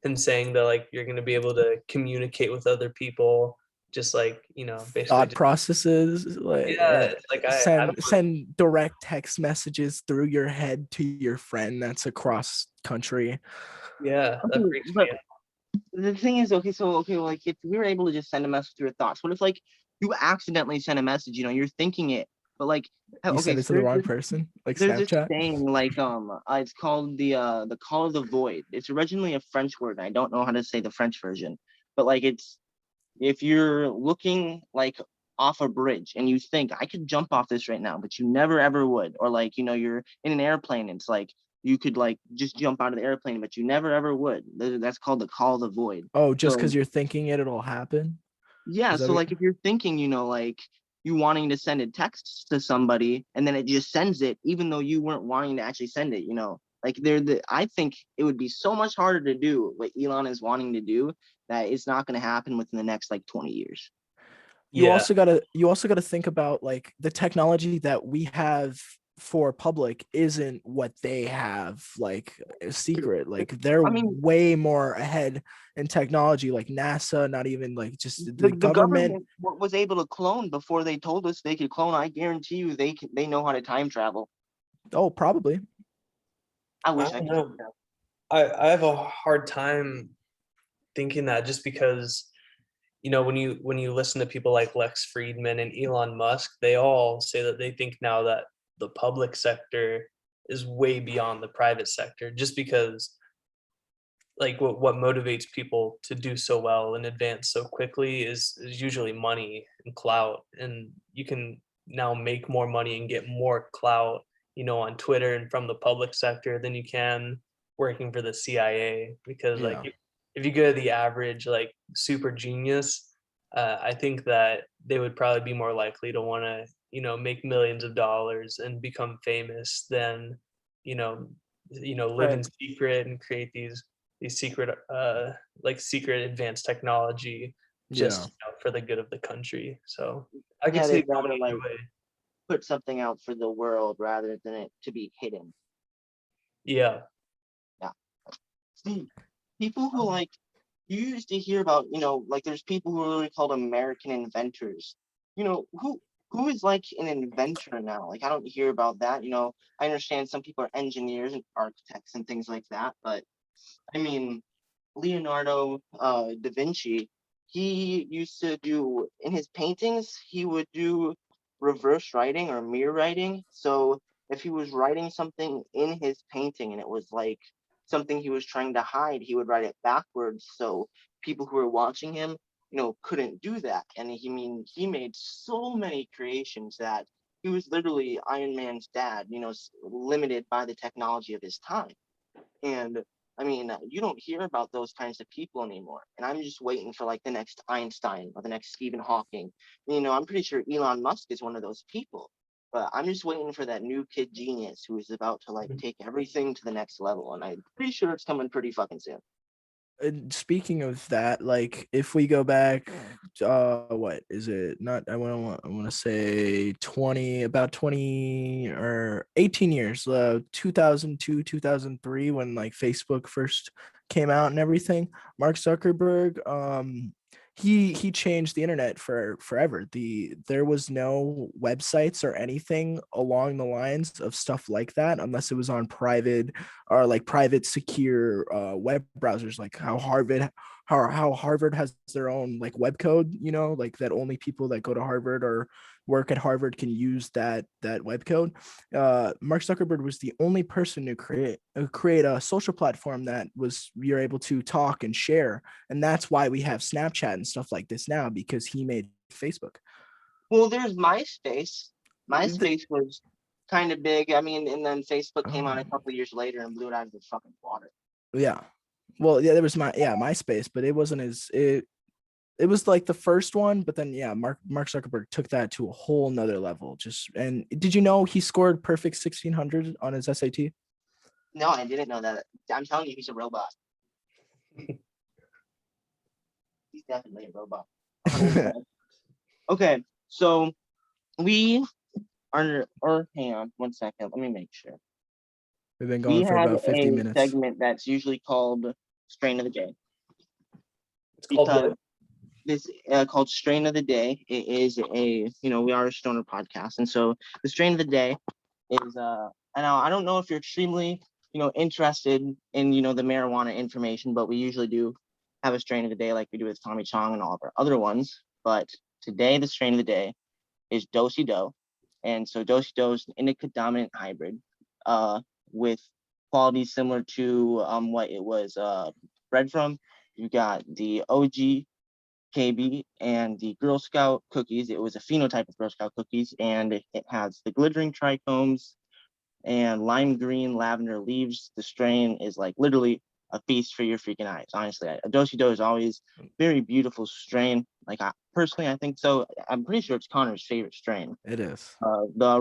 And saying that like you're going to be able to communicate with other people, just like basically Thought processes, like it's like I don't send direct text messages through your head to your friend that's across country. that Okay, freaks but me out. the thing is, like if we were able to just send a message through your thoughts, what if like you accidentally send a message, you're thinking it, but like You okay, send it so to the wrong person, like there's this Snapchat. saying like it's called the call of the void. It's originally a French word. I don't know how to say the French version, but like it's if you're looking like off a bridge and you think I could jump off this right now, but you never ever would, or like you're in an airplane, it's like you could like just jump out of the airplane, but you never ever would. That's called the call of the void. Oh, just So because you're thinking it'll happen. yeah, Is that so what like if you're thinking, like you wanting to send a text to somebody and then it just sends it, even though you weren't wanting to actually send it, like I think it would be so much harder to do what Elon is wanting to do that it's not going to happen within the next like 20 years. you Yeah, also gotta think about like the technology that we have for public isn't what they have like a secret. Like they're I mean, way more ahead in technology, like NASA, not even like just the the government. government was able to clone before they told us they could clone. I guarantee you they know how to time travel. Oh, probably. I I wish I don't could. know. I have a hard time thinking that, just because when you listen to people like Lex Friedman and Elon Musk, they all say that they think now that the public sector is way beyond the private sector, just because like what motivates people to do so well and advance so quickly is usually money and clout, and you can now make more money and get more clout on Twitter and from the public sector than you can working for the CIA, because like Yeah. if you go to the average like super genius, I think that they would probably be more likely to want to make millions of dollars and become famous than you know live in Right. secret and create these secret like secret advanced technology Yeah. just for the good of the country. So I could Yeah, see they'd it going rather either like way. put something out for the world rather than it to be hidden. Yeah. Yeah. See, people who like you used to hear about, like there's people who are really called American inventors. Who is like an inventor now? Like I don't hear about that. I understand some people are engineers and architects and things like that, but I mean, Leonardo da Vinci, he used to do in his paintings, he would do reverse writing or mirror writing. So if he was writing something in his painting and it was like something he was trying to hide, he would write it backwards. So people who were watching him, couldn't do that. And he made so many creations that he was literally Iron Man's dad, limited by the technology of his time. And I mean, you don't hear about those kinds of people anymore. And I'm just waiting for like the next Einstein or the next Stephen Hawking. I'm pretty sure Elon Musk is one of those people. But I'm just waiting for that new kid genius who is about to like take everything to the next level. And I'm pretty sure it's coming pretty fucking soon. And speaking of that, like if we go back, what is it? Not I want to say 20, about 20 or 18 years, 2002, 2003, when like Facebook first came out and everything. Mark Zuckerberg, he changed the internet for forever. There was no websites or anything along the lines of stuff like that unless it was on private or like private secure web browsers, like how Harvard has their own like web code, like that only people that go to Harvard or work at Harvard can use that web code. Mark Zuckerberg was the only person to create a social platform that was you're able to talk and share, and that's why we have Snapchat and stuff like this now, because he made Facebook. Well, there's MySpace. MySpace was kind of big. I mean, and then Facebook came out a couple years later and blew it out of the fucking water. Yeah. Well, yeah, there was MySpace, but it wasn't as it was like the first one, but then Mark Zuckerberg took that to a whole nother level. And did you know he scored perfect 1600 on his SAT? No, I didn't know that. I'm telling you, he's a robot. He's definitely a robot. Okay, so we are, or hang on one second, let me make sure. We've been going for about 50 minutes. Segment that's usually called Strain of the Day. It's called this called Strain of the Day. It is we are a stoner podcast, and so the strain of the day is I don't know if you're extremely interested in the marijuana information, but we usually do have a strain of the day like we do with Tommy Chong and all of our other ones. But today the strain of the day is Do-si-do, and so Do-si-do is an indica dominant hybrid with qualities similar to what it was bred from. You got the OG KB and the Girl Scout cookies. It was a phenotype of Girl Scout cookies, and it has the glittering trichomes and lime green lavender leaves. The strain is like literally a feast for your freaking eyes. Honestly, a Do-si-do is always very beautiful strain. Like I think so. I'm pretty sure it's Connor's favorite strain. It is. The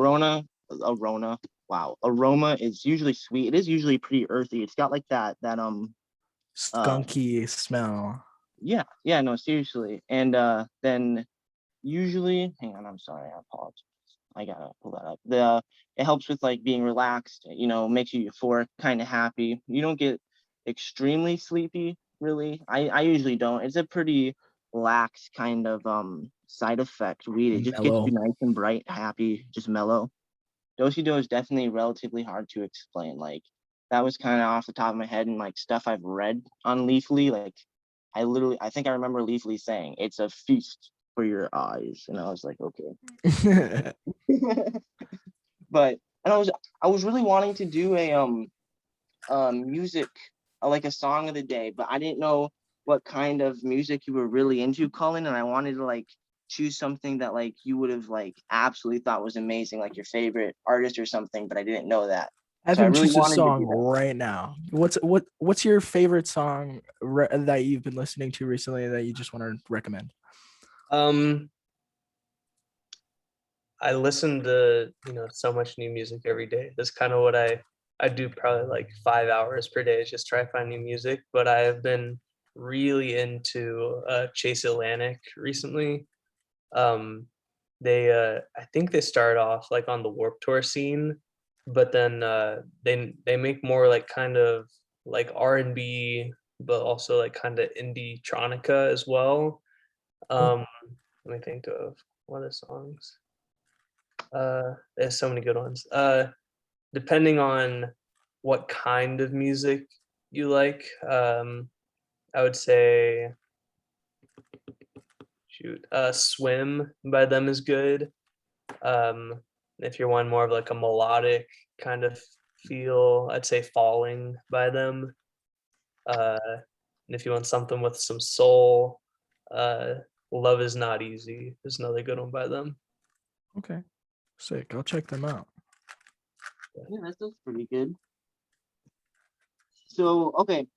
aroma is usually sweet. It is usually pretty earthy. It's got like that skunky smell. Yeah, no, seriously. And then usually, hang on, I'm sorry, I apologize. I gotta pull that up. It helps with like being relaxed, makes you euphoric, kind of happy. You don't get extremely sleepy, really. I usually don't. It's a pretty lax kind of side effect weed. It just Mellow. gets you nice and bright, happy, just mellow. Do-si-do is definitely relatively hard to explain. Like that was kind of off the top of my head and like stuff I've read on Leafly. Like I think I remember Leafly saying it's a feast for your eyes, and I was like, okay. But I was really wanting to do a music, like a song of the day, but I didn't know what kind of music you were really into, Cullen, and I wanted to like choose something that like you would have like absolutely thought was amazing, like your favorite artist or something, but I didn't know that. Have him choose a song right now. What's your favorite song that you've been listening to recently that you just want to recommend? I listen to so much new music every day. That's kind of what I do, probably like 5 hours per day, is just try to find new music. But I have been really into Chase Atlantic recently. I think they started off like on the Warped Tour scene, but then they make more like kind of like R&B, but also like kind of indie tronica as well. Let me think of what are the songs. There's so many good ones. Depending on what kind of music you like, I would say Swim by them is good. If you're one more of like a melodic kind of feel, I'd say Falling by them. And if you want something with some soul, Love Is Not Easy is another good one by them. Okay, sick. I'll check them out. Yeah, that sounds pretty good. So, okay.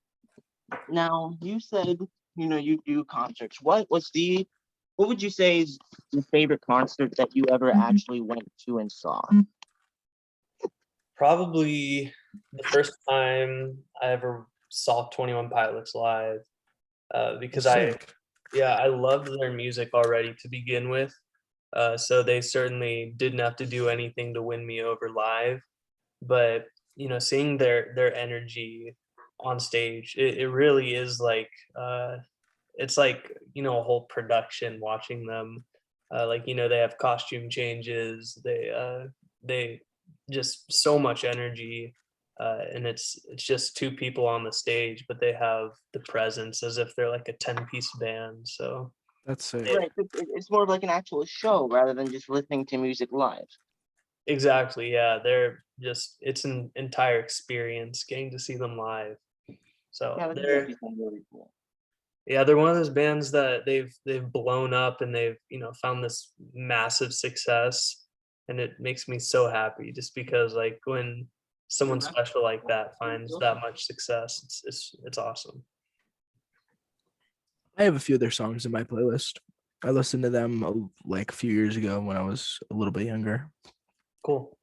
Now you said, you do concerts. What would you say is your favorite concert that you ever actually went to and saw? Probably the first time I ever saw 21 Pilots live, because I loved their music already to begin with. So they certainly didn't have to do anything to win me over live. But seeing their energy on stage, it really is like it's like a whole production watching them. Like, they have costume changes. They just so much energy. And it's just two people on the stage, but they have the presence as if they're like a 10-piece band. So That's sick. Right. It's more of like an actual show rather than just listening to music live. exactly, yeah, it's an entire experience getting to see them live. So Yeah, that's they're definitely really cool. yeah, they're one of those bands that they've blown up and they've found this massive success, and it makes me so happy just because like when someone special like that finds that much success, it's awesome. I have a few of their songs in my playlist. I listened to them like a few years ago when I was a little bit younger. Cool.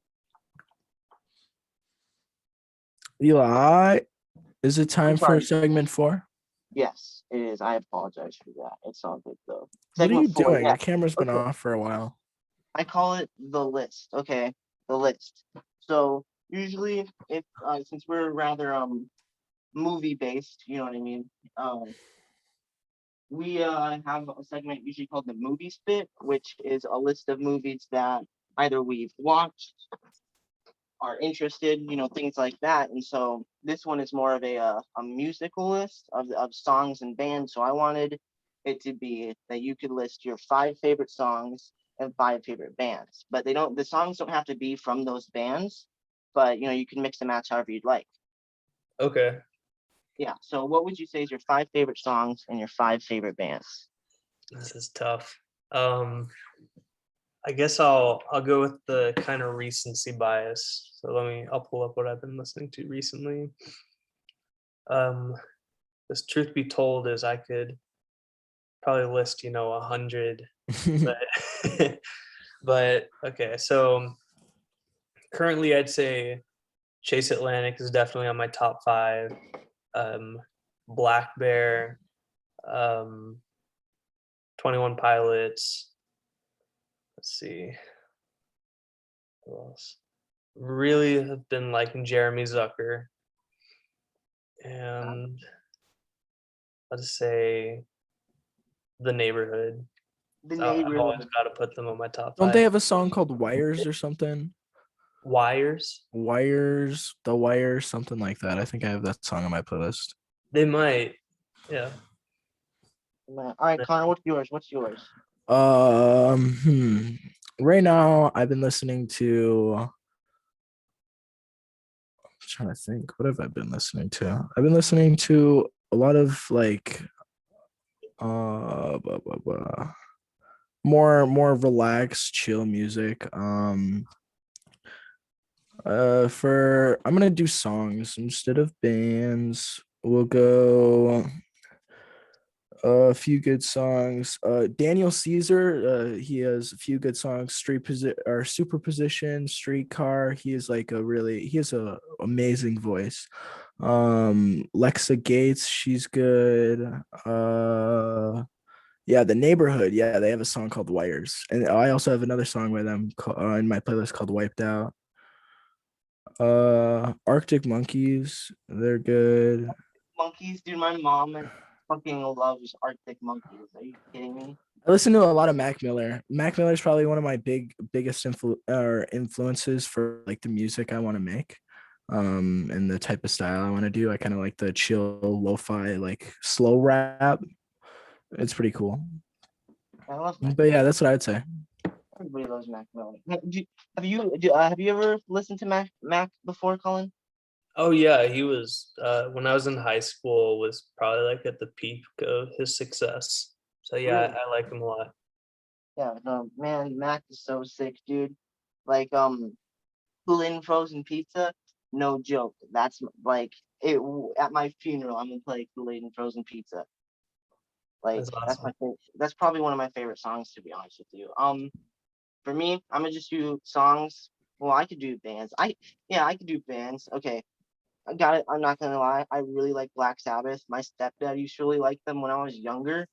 Eli, is it time for sorry. segment 4? Yes, it is. I apologize for that. It's all good though. What are you Segment 4, doing? yeah. Your camera's been Okay. off for a while. I call it the list. Okay, the list. So usually, if since we're rather movie based, you know what I mean. We have a segment usually called the movie spit, which is a list of movies that either we've watched, are interested, things like that. And so this one is more of a musical list of songs and bands. So I wanted it to be that you could list your 5 favorite songs and 5 favorite bands, but the songs don't have to be from those bands, but you can mix and match however you'd like. Okay. Yeah. So what would you say is your 5 favorite songs and your 5 favorite bands? This is tough. I guess I'll go with the kind of recency bias. So I'll pull up what I've been listening to recently. This truth be told is I could probably list 100, but but okay. So currently, I'd say Chase Atlantic is definitely on my top 5. Black Bear, 21 Pilots. Let's see. Who else? Really have been liking Jeremy Zucker. And let's say The Neighborhood. The So I've always Neighborhood. got to put them on my top Don't 5. they have a song called Wires or something? Wires? Wires, The Wires, something like that. I think I have that song on my playlist. They might. Yeah. All right, Connor, what's yours? Right now I've been listening to. I'm trying to think. What have I been listening to? I've been listening to a lot of like more relaxed, chill music. I'm gonna do songs instead of bands. We'll go a few good songs. Daniel Caesar, he has a few good songs. Superposition, Streetcar. He has a amazing voice. Lexa Gates, she's good. Yeah, The Neighborhood. Yeah, they have a song called Wires, and I also have another song by them in my playlist called Wiped Out. Arctic Monkeys, they're good. Monkeys, dude. My mom fucking loves Arctic Monkeys. Are you kidding me? I listen to a lot of Mac Miller. Mac Miller is probably one of my biggest influences for like the music I want to make, and the type of style I want to do. I kind of like the chill, lo-fi, like slow rap. It's pretty cool. I love Mac. But yeah, that's what I'd say. Everybody loves Mac Miller. Have you ever listened to Mac before, Colin? Oh yeah, he was when I was in high school was probably like at the peak of his success. So yeah, Really? I like him a lot. Yeah, no, man, Mac is so sick, dude. Like, Cullen frozen pizza, no joke. That's like it at my funeral. I'm gonna play Kool-Aid frozen pizza. Like, That's that's my awesome. favorite. That's probably one of my favorite songs, to be honest with you. For me, I'm gonna just do songs. Well, I could do bands. I could do bands. Okay, I got it. I'm not gonna lie. I really like Black Sabbath. My stepdad used to really like them when I was younger.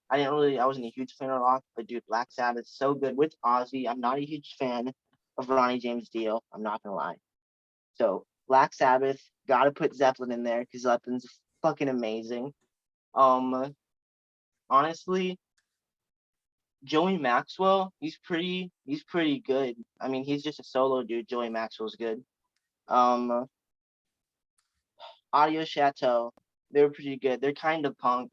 I wasn't a huge fan of rock, but dude, Black Sabbath's so good with Ozzy. I'm not a huge fan of Ronnie James Dio. I'm not gonna lie. So Black Sabbath, gotta put Zeppelin in there because Zeppelin's fucking amazing. Um, honestly, Joey Maxwell, he's pretty good. I mean, he's just a solo dude. Joey Maxwell's good. Um, Audio Chateau, they're pretty good. They're kind of punk.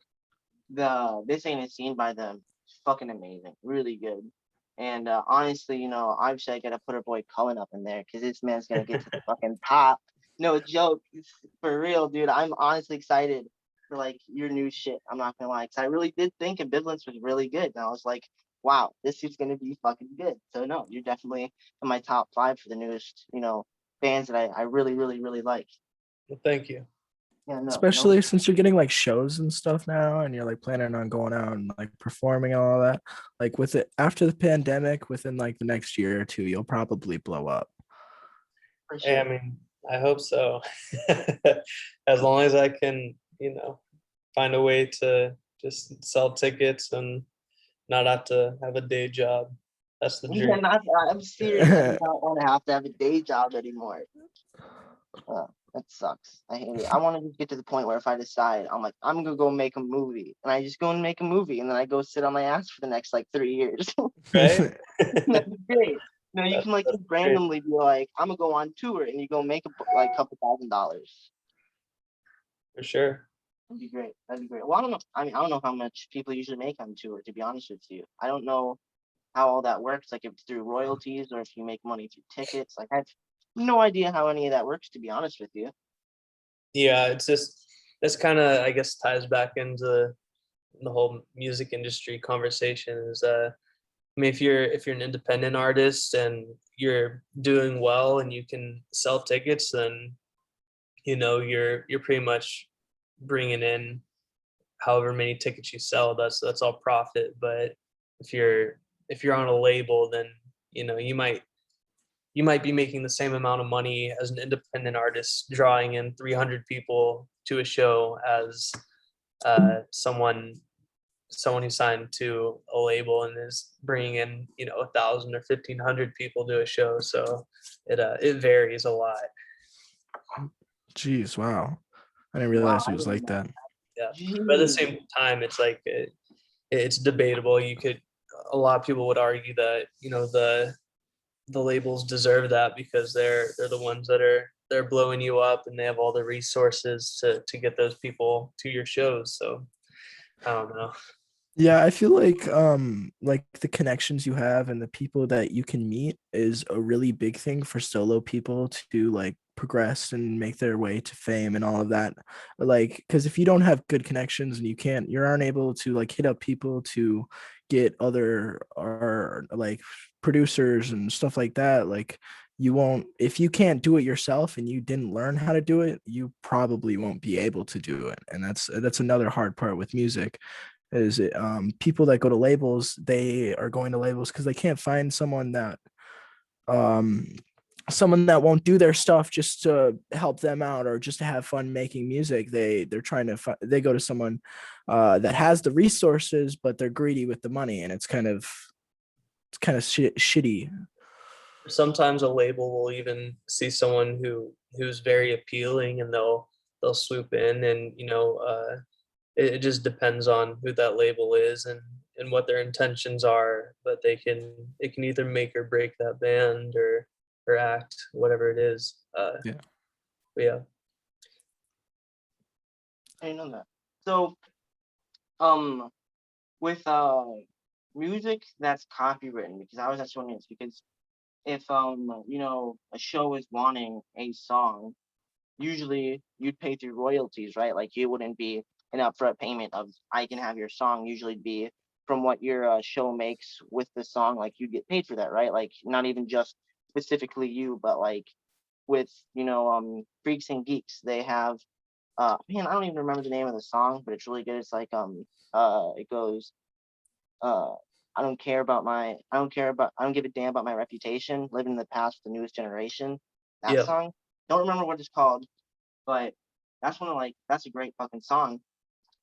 This Ain't a Scene by them, fucking amazing, really good. And honestly, obviously I gotta put our boy Cullen up in there because this man's gonna get to the fucking top. No joke, for real, dude. I'm honestly excited for like your new shit. I'm not gonna lie, because I really did think Ambivalence was really good, and I was like, wow, this is gonna be fucking good. So no, you're definitely in my top 5 for the newest, bands that I really, really, really like. Well, thank you. Yeah, no. Especially since you're getting like shows and stuff now, and you're like planning on going out and like performing and all that. Like with it after the pandemic, within like the next year or two, you'll probably blow up. For Hey, I sure. mean, I hope so. As long as I can, find a way to just sell tickets and not have to have a day job. That's the Yeah, dream. I'm serious. I do not want to have a day job anymore. That sucks. I hate it. I want to just get to the point where if I decide, I'm like, I'm gonna go make a movie, and I just go and make a movie, and then I go sit on my ass for the next like 3 years. Right? That'd be great. You can like That's just great. randomly be like, I'm gonna go on tour, and you go make like couple $1,000. For sure. That'd be great. That'd be great. Well, I don't know. I mean, I don't know how much people usually make on tour, to be honest with you. I don't know how all that works, like if it's through royalties or if you make money through tickets. Like I have no idea how any of that works, to be honest with you. Yeah, it's just this kind of, I guess, ties back into the whole music industry conversation. Is I mean, if you're an independent artist and you're doing well and you can sell tickets, then you're pretty much bringing in however many tickets you sell. That's all profit. But if you're on a label, then you might be making the same amount of money as an independent artist drawing in 300 people to a show as someone who signed to a label and is bringing in 1,000 or 1,500 people to a show. So it varies a lot. Jeez, wow. I didn't Wow, realize it I was didn't like know. that. Yeah, but at the Jeez. same time, it's like it's debatable. A lot of people would argue that the labels deserve that because they're the ones they're blowing you up and they have all the resources to get those people to your shows. So I don't know. Yeah, I feel like the connections you have and the people that you can meet is a really big thing for solo people to like progress and make their way to fame and all of that. Like, because if you don't have good connections and you aren't able to like hit up people to get other or like producers and stuff like that, like you won't, if you can't do it yourself and you didn't learn how to do it, you probably won't be able to do it. And that's another hard part with music is it, people that go to labels, they are going to labels because they can't find um someone that won't do their stuff just to help them out or just to have fun making music. They're trying to they go to someone that has the resources, but they're greedy with the money, and shitty. Sometimes a label will even see someone who's very appealing and they'll swoop in and it just depends on who that label is and what their intentions are, but it can either make or break that band or act, whatever it is. Yeah. But yeah. I didn't know that. So, with music that's copywritten, because I was actually wondering this, because if a show is wanting a song, usually you'd pay through royalties, right? Like it wouldn't be an upfront payment of I can have your song. Usually it'd be from what your show makes with the song, like you get paid for that, right? Like not even just specifically you, but like with Freaks and Geeks, they have man, I don't even remember the name of the song, but it's really good. It's like it goes uh I don't give a damn about my reputation, living in the past with the newest generation. That Yeah. song, don't remember what it's called, but that's a great fucking song,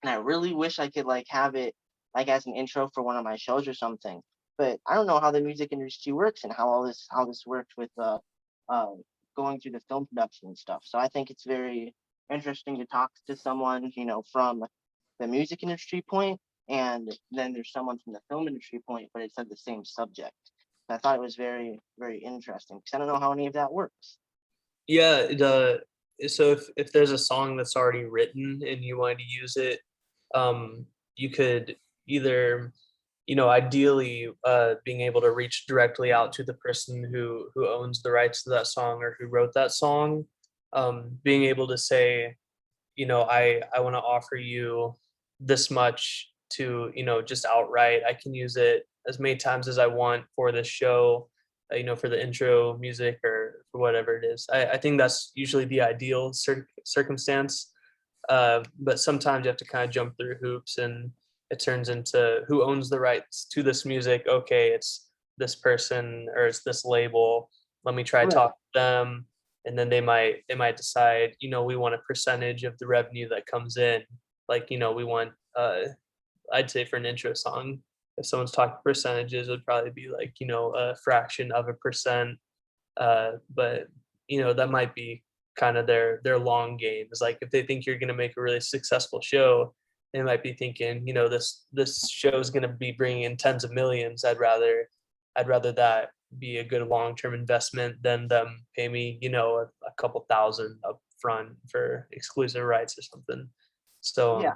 and I really wish I could like have it like as an intro for one of my shows or something. But I don't know how the music industry works and how this works with uh going through the film production and stuff. So I think it's very interesting to talk to someone from the music industry point. and then there's someone from the film industry point, but it said the same subject. I thought it was very, very interesting because I don't know how any of that works. Yeah, so if there's a song that's already written and you wanted to use it, you could either, ideally, being able to reach directly out to the person who owns the rights to that song or who wrote that song, being able to say, I want to offer you this much to, just outright. I can use it as many times as I want for this show, for the intro music or for whatever it is. I think that's usually the ideal circumstance. But sometimes you have to kind of jump through hoops, and it turns into who owns the rights to this music. Okay, it's this person or it's this label. Let me try Right. talk to them, and then they might decide, we want a percentage of the revenue that comes in. Like, we want, I'd say for an intro song, if someone's talking percentages, it would probably be like, a fraction of a percent. But that might be kind of their long game. Is like if they think you're going to make a really successful show, they might be thinking, this show is going to be bringing in tens of millions. I'd rather that be a good long-term investment than them pay me, a couple thousand up front for exclusive rights or something. So Yeah.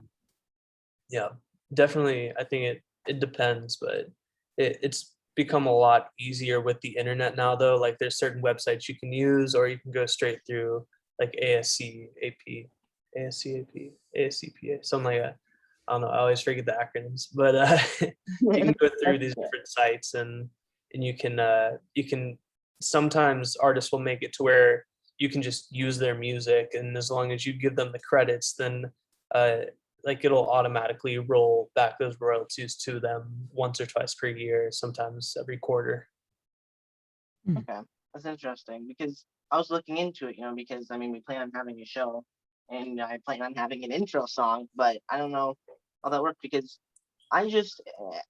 yeah, definitely. I think it depends, but it's become a lot easier with the internet now, though. Like there's certain websites you can use, or you can go straight through like ASCPA, something like that. I don't know. I always forget the acronyms, but you can go through these different sites, and you can sometimes artists will make it to where you can just use their music, and as long as you give them the credits, then uh, like it'll automatically roll back those royalties to them once or twice per year, sometimes every quarter. Okay, that's interesting because I was looking into it, because I mean we plan on having a show, and I plan on having an intro song, but I don't know how that works because I just I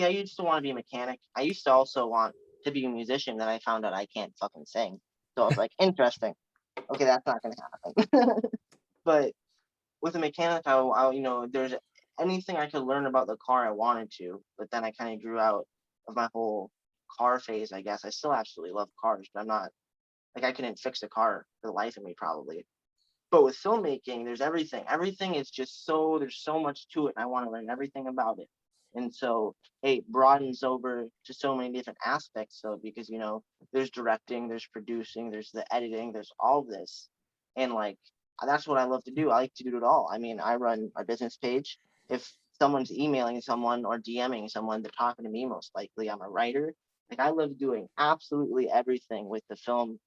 used to want to be a mechanic. I used to also want to be a musician. Then I found out I can't fucking sing, so I was like, interesting. Okay, that's not gonna happen. But with a mechanic, there's anything I could learn about the car I wanted to, but then I kind of grew out of my whole car phase, I guess. I still absolutely love cars, but I'm not like I couldn't fix a car for the life of me probably. But with filmmaking, there's everything. Everything is just there's so much to it, and I want to learn everything about it. And so it broadens over to so many different aspects. So because there's directing, there's producing, there's the editing, there's all this. And like that's what I love to do. I like to do it all. I mean, I run my business page. If someone's emailing someone or DMing someone, they're talking to me most likely. I'm a writer. Like I love doing absolutely everything with the film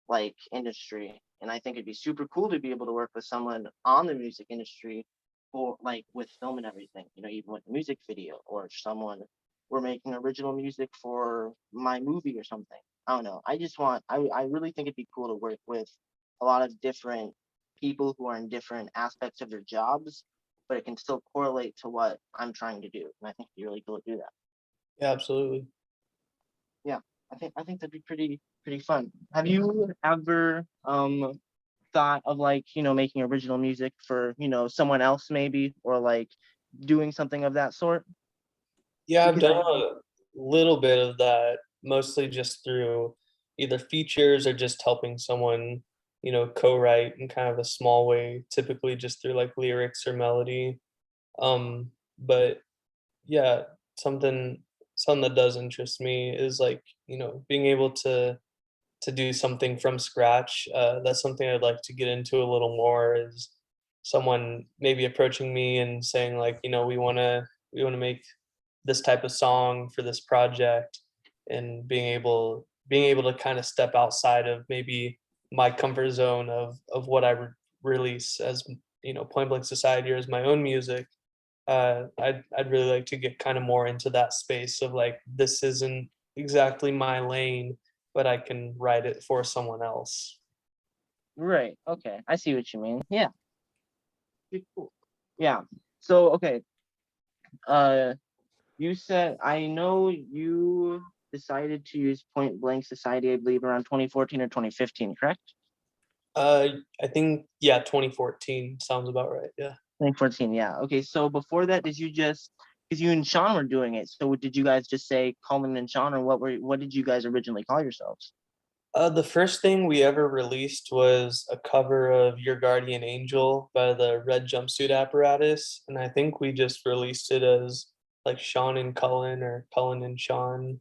like industry. And I think it'd be super cool to be able to work with someone on the music industry or like with film and everything, even with a music video or someone we're making original music for my movie or something. I don't know. I really think it'd be cool to work with a lot of different people who are in different aspects of their jobs, but it can still correlate to what I'm trying to do. And I think it'd be really cool to do that. Yeah, absolutely. Yeah. I think that'd be pretty fun. Have you ever thought of like making original music for someone else maybe, or like doing something of that sort? Yeah, I've Because done a little bit of that, mostly just through either features or just helping someone, co-write in kind of a small way, typically just through like lyrics or melody. But yeah, something something that does interest me is like, being able to do something from scratch. That's something I'd like to get into a little more, is someone maybe approaching me and saying like, we want to make this type of song for this project, and being able to kind of step outside of maybe my comfort zone of what I release as, Point Blank Society or as my own music. I'd really like to get kind of more into that space of like, this isn't exactly my lane, but I can write it for someone else. right, okay, I see what you mean. Yeah, pretty cool. Yeah. So okay, uh, you said I know you decided to use Point Blank Society, I believe, around 2014 or 2015, correct? I think, yeah, 2014 sounds about right. Yeah. 2014, yeah. Okay, so before that, did you just, because you and Sean were doing it, so did you guys just say Cullen and Sean, or what did you guys originally call yourselves? The first thing we ever released was a cover of Your Guardian Angel by the Red Jumpsuit Apparatus, and I think we just released it as like Sean and Cullen or Cullen and Sean.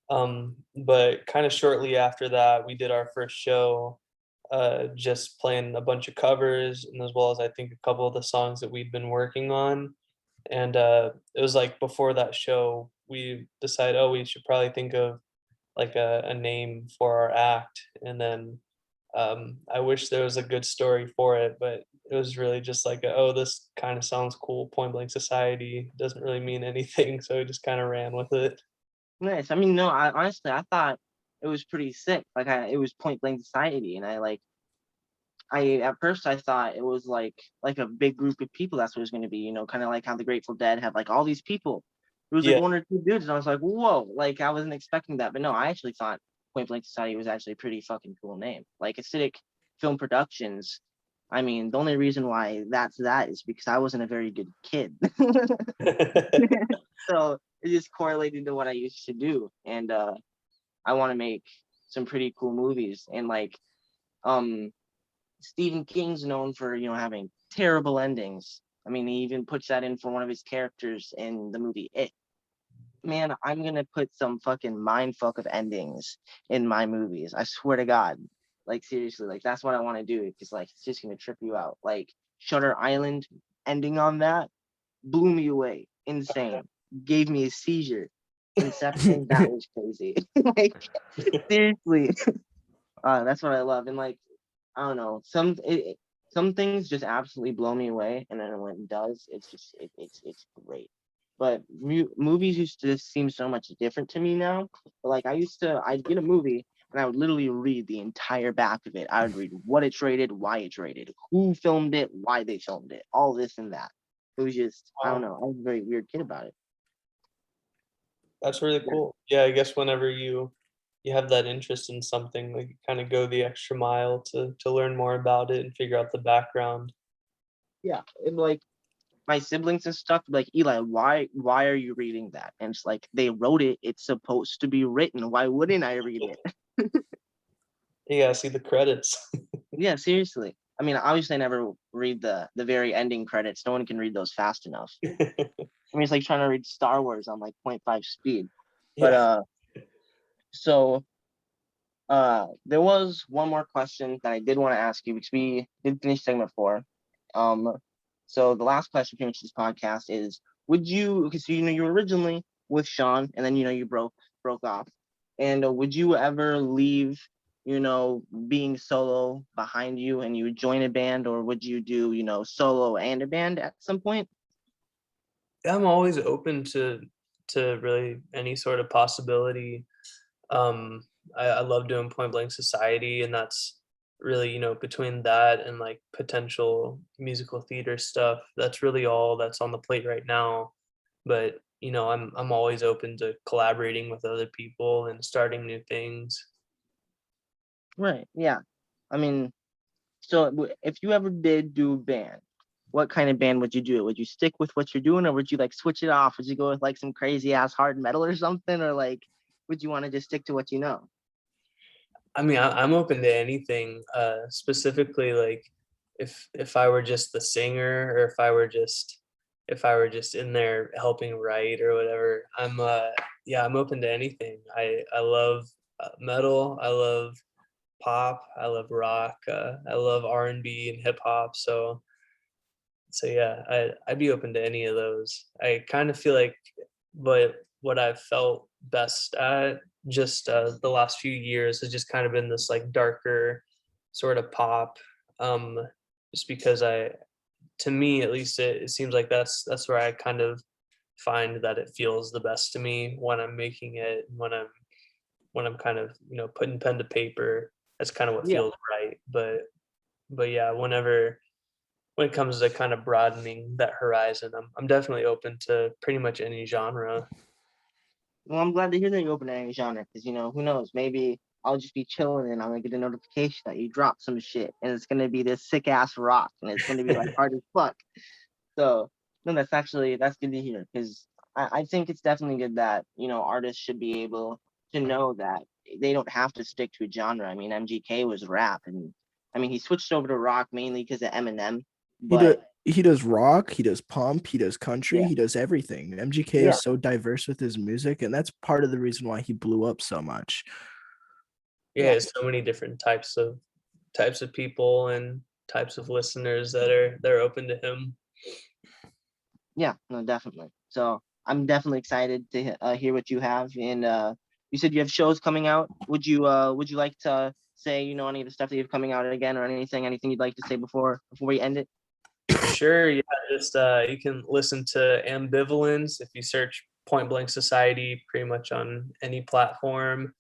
But kind of shortly after that, we did our first show, just playing a bunch of covers, and as well as I think a couple of the songs that we'd been working on. And it was like before that show, we decided, oh, we should probably think of like a name for our act. And then I wish there was a good story for it, but it was really just like, oh, this kind of sounds cool. Point Blank Society doesn't really mean anything, so we just kind of ran with it. Nice. I mean, no, I honestly I thought it was pretty sick. Like it was Point Blank Society, and I at first I thought it was like a big group of people. That's what it was going to be. Kind of like how the Grateful Dead have like all these people. It was like Yeah. one or two dudes, and I was like, whoa! Like I wasn't expecting that, but no, I actually thought Point Blank Society was actually a pretty fucking cool name. Like Acidic Film Productions. I mean, the only reason why that is because I wasn't a very good kid. So it just correlated to what I used to do, and I want to make some pretty cool movies. And like um Stephen King's known for having terrible endings. I mean, he even puts that in for one of his characters in the movie It. Man, I'm gonna put some fucking mindfuck of endings in my movies. I swear to God. Like seriously, like that's what I want to do, because like it's just gonna trip you out. Like Shutter Island ending on that blew me away. Insane. Gave me a seizure. Inception, that was crazy. Like seriously. That's what I love. And like, I don't know, some things just absolutely blow me away, and then when it does, it's just it's great. But movies used to seem so much different to me now. But like I'd get a movie and I would literally read the entire back of it. I would read what it's rated, why it's rated, who filmed it, why they filmed it, all this and that. It was just, I don't know, I was a very weird kid about it. That's really Yeah. cool. Yeah, I guess whenever you have that interest in something, like you kind of go the extra mile to learn more about it and figure out the background. Yeah, and like my siblings and stuff be like, Eli, why are you reading that? And it's like, they wrote it, it's supposed to be written, why wouldn't I read it? You gotta see the credits. Yeah, seriously. I mean, obviously I never read the very ending credits. No one can read those fast enough. I mean, it's like trying to read Star Wars on like 0.5 speed. But Yeah. so there was one more question that I did want to ask you, because we did finish segment 4. Um so the last question pretty much this podcast is, would you, because you were originally with Sean, and then you broke off, and would you ever leave being solo behind you and you would join a band, or would you do solo and a band at some point? I'm always open to really any sort of possibility. Um, I love doing Point Blank Society, and that's really, between that and like potential musical theater stuff, that's really all that's on the plate right now. But I'm always open to collaborating with other people and starting new things. Right, yeah. I mean, so if you ever did do a band, what kind of band would you do? Would you stick with what you're doing, or would you like switch it off? Would you go with like some crazy ass hard metal or something, or like would you want to just stick to what you know? I mean, I'm open to anything. Specifically, like if I were just the singer, or if I were just in there helping write or whatever. I'm open to anything. I love metal. I love pop. I love rock. I love R&B and hip hop. So yeah, I'd be open to any of those. I kind of feel like, but what I've felt best at just the last few years has just kind of been this like darker sort of pop. Um, just because to me at least, it seems like that's where I kind of find that it feels the best to me when I'm making it, when I'm kind of putting pen to paper. That's kind of what Yeah. feels right. But yeah, when it comes to kind of broadening that horizon, I'm definitely open to pretty much any genre. Well, I'm glad to hear that you're open to any genre, because who knows? Maybe I'll just be chilling and I'm gonna get a notification that you dropped some shit, and it's gonna be this sick ass rock, and it's gonna be like hard as fuck. So no, that's good to hear because I think it's definitely good that artists should be able to know that they don't have to stick to a genre. I mean, MGK was rap, and I mean he switched over to rock mainly because of Eminem, He does but he does rock, he does pump, he does country, yeah, he does everything. MGK yeah, is so diverse with his music, and that's part of the reason why he blew up so much. Yeah, yeah, it's so many different types of people and types of listeners that are open to him. yeah, no, definitely. So I'm definitely excited to hear what you have, and you said you have shows coming out. Would you like to say any of the stuff that you have coming out again or anything you'd like to say before we end it? Sure, yeah, just you can listen to Ambivalence if you search Point Blank Society pretty much on any platform.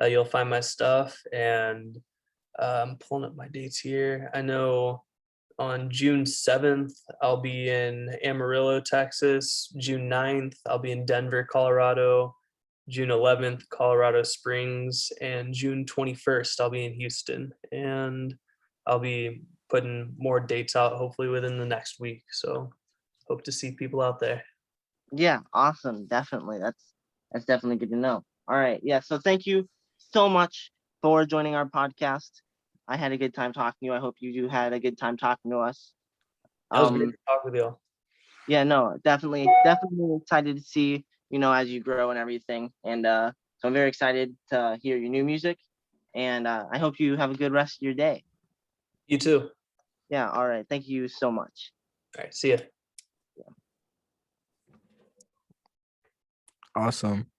You'll find my stuff, and I'm pulling up my dates here. I know on June 7th, I'll be in Amarillo, Texas. June 9th, I'll be in Denver, Colorado. June 11th, Colorado Springs. And June 21st, I'll be in Houston. And I'll be putting more dates out hopefully within the next week. So hope to see people out there. Yeah, awesome. Definitely. That's definitely good to know. All right. Yeah. So thank you so much for joining our podcast. I had a good time talking to you. I hope you had a good time talking to us. It was great Um, to talk with y'all. yeah, no, definitely excited to see, as you grow and everything. And so I'm very excited to hear your new music. And I hope you have a good rest of your day. You too. Yeah, all right. Thank you so much. All right. See ya. Awesome.